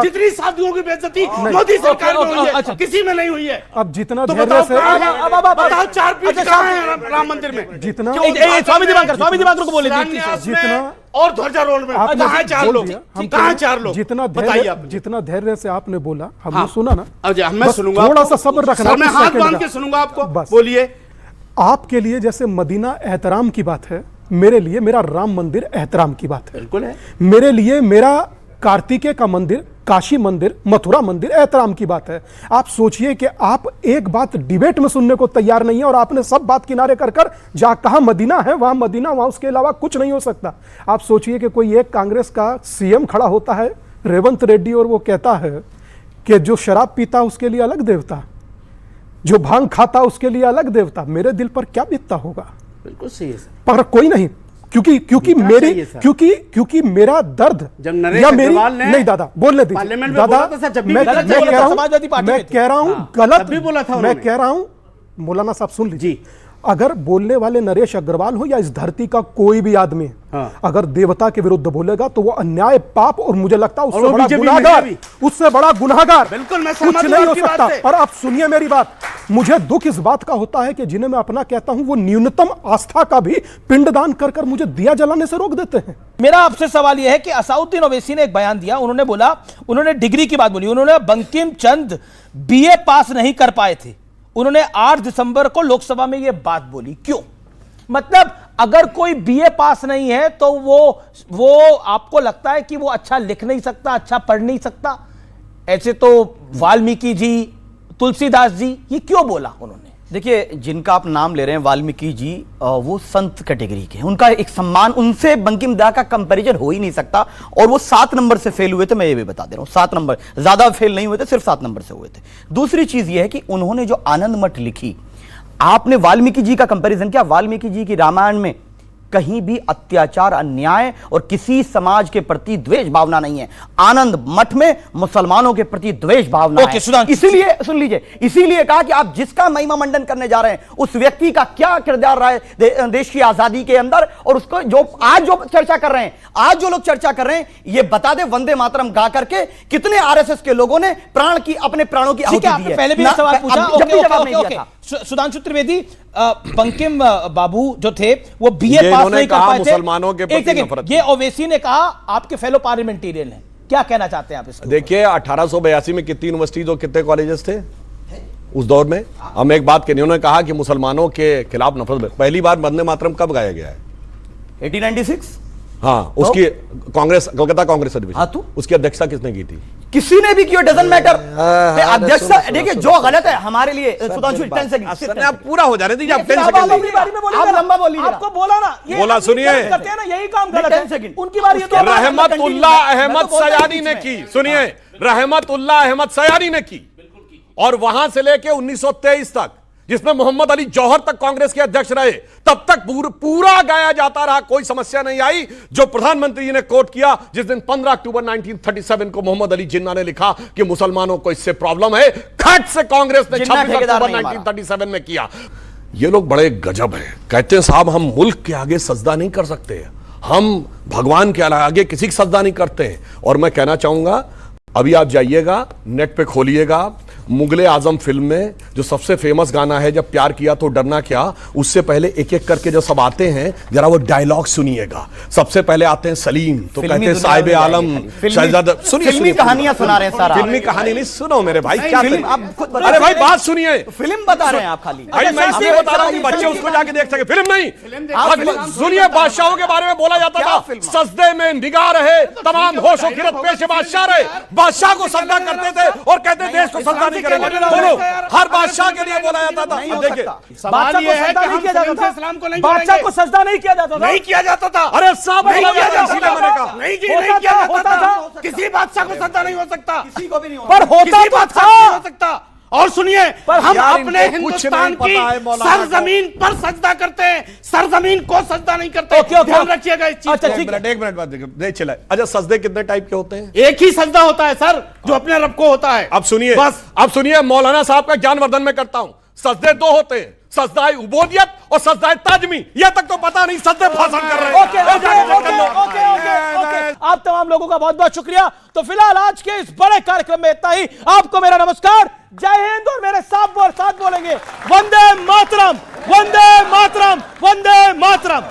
जितनी साधुओं की बेइज्जती मोदी सरकार में हुई है, किसी में नहीं हुई है। अब जितना धैर्य से बताओ 4 पीठ कहां है राम मंदिर में? जितना स्वामी दिवाकर को बोले जितना और ध्वजारोहण में कहां 4 लोग? कहां 4 लोग? जितना धैर्य से आपने बोला, हमने सुना ना। मैं सुनूंगा, थोड़ा सा सब्र रखना। मैं हाथ बांध के सुनूंगा आपको। बोलिए। आपके लिए जैसे मदीना एहतराम की बात है, मेरे लिए मेरा राम मंदिर एहतराम की बात है। बिल्कुल है। मेरे लिए मेरा कार्तिकेय का मंदिर, काशी मंदिर, मथुरा मंदिर एहतराम की बात है। आप सोचिए कि आप एक बात डिबेट में सुनने को तैयार नहीं है और आपने सब बात किनारे कर जहां कहां मदीना है वहां मदीना, वहां उसके अलावा कुछ नहीं हो सकता। आप सोचिए कि कोई एक कांग्रेस का सीएम खड़ा होता है, रेवंत रेड्डी, और वो कहता है कि जो शराब पीता उसके लिए अलग देवता, जो भांग खाता उसके लिए अलग देवता। मेरे दिल पर क्या बीतता होगा? बिल्कुल सही है पर कोई नहीं, क्योंकि मेरा दर्द या मेरी नहीं दादा बोलने दीजिए दादा, मैं कह रहा हूं गलत, मैं कह रहा हूं मौलाना साहब सुन लीजिए। अगर बोलने वाले नरेश अग्रवाल हो या इस धरती का कोई भी आदमी अगर देवता के विरुद्ध बोलेगा तो वो अन्याय, पाप और मुझे लगता है उससे बड़ा गुनाहगार बिल्कुल मैं कुछ नहीं हो सकता। और आप सुनिए मेरी बात, मुझे दुख इस बात का होता है कि जिन्हें मैं अपना कहता हूं वो न्यूनतम आस्था का भी पिंडदान कर कर मुझे दिया जलाने से रोक देते हैं। मेरा आपसे सवाल यह है कि असाउद्दीन ओवैसी ने एक बयान दिया, उन्होंने बोला, उन्होंने डिग्री की बात बोली, उन्होंने बंकिम चंद बीए पास नहीं कर पाए थे, उन्होंने 8 दिसंबर को लोकसभा में यह बात बोली। क्यों? मतलब अगर कोई बीए पास नहीं है तो वो आपको लगता है कि वो अच्छा लिख नहीं सकता, अच्छा पढ़ नहीं सकता? ऐसे तो वाल्मीकि जी, तुलसीदास जी, ये क्यों बोला उन्होंने? देखिए, जिनका आप नाम ले रहे हैं वाल्मीकि जी, वो संत कैटेगरी के हैं, उनका एक सम्मान, उनसे बंकिम दा का कंपैरिजन हो ही नहीं सकता। और वो 7 नंबर से फेल हुए थे, मैं ये भी बता दे रहा हूं, 7 नंबर, ज्यादा फेल नहीं हुए थे, सिर्फ 7 नंबर से हुए थे। दूसरी चीज ये है कि उन्होंने जो आनंद मठ लिखी, आपने वाल्मीकि जी का कंपैरिजन किया, वाल्मीकि जी की रामायण में कहीं भी अत्याचार, अन्याय और किसी समाज के प्रति द्वेष भावना नहीं है। आनंद मठ में मुसलमानों के प्रति द्वेष भावना है। इसीलिए सुन लीजिए, इसीलिए कहा कि आप जिसका महिमा मंडन करने जा रहे हैं उस व्यक्ति का क्या किरदार रहा है देश की आजादी के अंदर, और उसको जो चर्चा कर रहे हैं, आज जो लोग चर्चा कर रहे हैं, ये बता दे वंदे मातरम गा करके कितने आरएसएस के लोगों ने अपने प्राणों की आहुति दी है। पहले भी सवाल पूछा, सुधांशु त्रिवेदी, बंकिम बाबू जो थे वो बीए पास नहीं कर पाए थे, मुसलमानों के प्रति नफरत। ये ओवैसी ने कहा आपके फेलो पार्लियामेंटेरियन हैं, क्या कहना चाहते हैं आप इसको? देखिए, 1882 में कितनी यूनिवर्सिटीज और कितने कॉलेजेस थे उस दौर में? हम एक बात कहनी, उन्होंने कहा कि मुसलमानों के खिलाफ नफरत। पहली बार वंदे मातरम कब गाया गया है? 1896। हाँ, उसकी कांग्रेस, कोलकाता कांग्रेस अधिवेशन, उसकी अध्यक्षता किसने की थी? किसी ने भी किया, डजंट मैटर। अध्यक्षता, देखिए जो गलत है हमारे लिए, सुधांशु 10 सेकंड आप पूरा हो जाने दीजिए, आप 10 सेकंड आप लंबा बोलिए, आपको बोला ना, ये बोला, सुनिए, करते हैं ना, यही काम गलत है उनकी बारी है। तो रहमतुल्लाह अहमद सयानी ने की, सुनिए, रहमतुल्लाह अहमद सयानी ने की, और वहां से लेके 1923 तक, जिसमें मोहम्मद अली जौहर तक कांग्रेस के अध्यक्ष रहे, तब तक पूरा गाया जाता रहा, कोई समस्या नहीं आई। जो प्रधानमंत्री जी ने कोट किया जिस दिन 15 अक्टूबर 1937 को मोहम्मद अली जिन्ना ने लिखा कि मुसलमानों को इससे प्रॉब्लम है, खट से कांग्रेस ने 26 अक्टूबर 1937 में किया। ये लोग बड़े गजब हैं, कहते हैं साहब हम मुल्क के आगे सजदा नहीं कर सकते, हम भगवान के आगे किसी की सजदा नहीं करते। और मैं कहना चाहूंगा, अभी आप जाइएगा, नेट पे खोलिएगा, मुगले आजम फिल्म में जो सबसे फेमस गाना है, जब प्यार किया तो डरना क्या, उससे पहले एक एक करके जो सब आते हैं, जरा वो डायलॉग सुनिएगा। सबसे पहले आते हैं सलीम, तो कहते हैं साहिब आलम शहजादा। सुनिए, फिल्मी कहानियां सुना रहे हैं सारा। फिल्मी कहानी नहीं, सुनो मेरे भाई, क्या अरे भाई बात सुनिए, फिल्म बता रहे हैं आप खाली। भाई मैं इसलिए बता रहा हूं कि बच्चे उसको जाके देख सके, फिल्म नहीं। सुनिए, बादशाहों के बारे में बोला जाता था, सजदे में निगाह रहे तमाम होश और खिरत पेश बादशाह रहे, बादशाह को सजदा करते थे और कहते देश को सजदा बोलो, हर बादशाह के लिए बोला जाता था। देखिए, बादशाह को सजदा नहीं किया जाता था, बादशाह को सजदा नहीं किया जाता था, नहीं किया जाता था। अरे साहब, नहीं किया जाता था, किसी बादशाह को सजदा नहीं हो सकता, किसी को भी नहीं पर होता हो सकता। और सुनिए, हम अपने हिंदुस्तान की सरजमीन पर सजदा करते हैं, सरजमीन को सजदा नहीं करते। ध्यान रखिएगा इस चीज को। एक मिनट बाद नहीं चला। अच्छा, सजदे कितने टाइप के होते हैं? एक ही सजदा होता है सर, जो अपने रब को होता है। अब सुनिए, बस अब सुनिए, मौलाना साहब का ज्ञानवर्धन में करता हूं। सजदे 2 होते हैं, सजदाए उबूदियत और सजदाए ताजमी। यह तक तो पता नहीं, सजदे भाषण कर रहे हैं। आप तमाम लोगों का बहुत बहुत शुक्रिया। तो फिलहाल आज के इस बड़े कार्यक्रम में इतना ही। आपको मेरा नमस्कार, जय हिंद, और मेरे साथ बोलेंगे वंदे मातरम, वंदे मातरम, वंदे मातरम।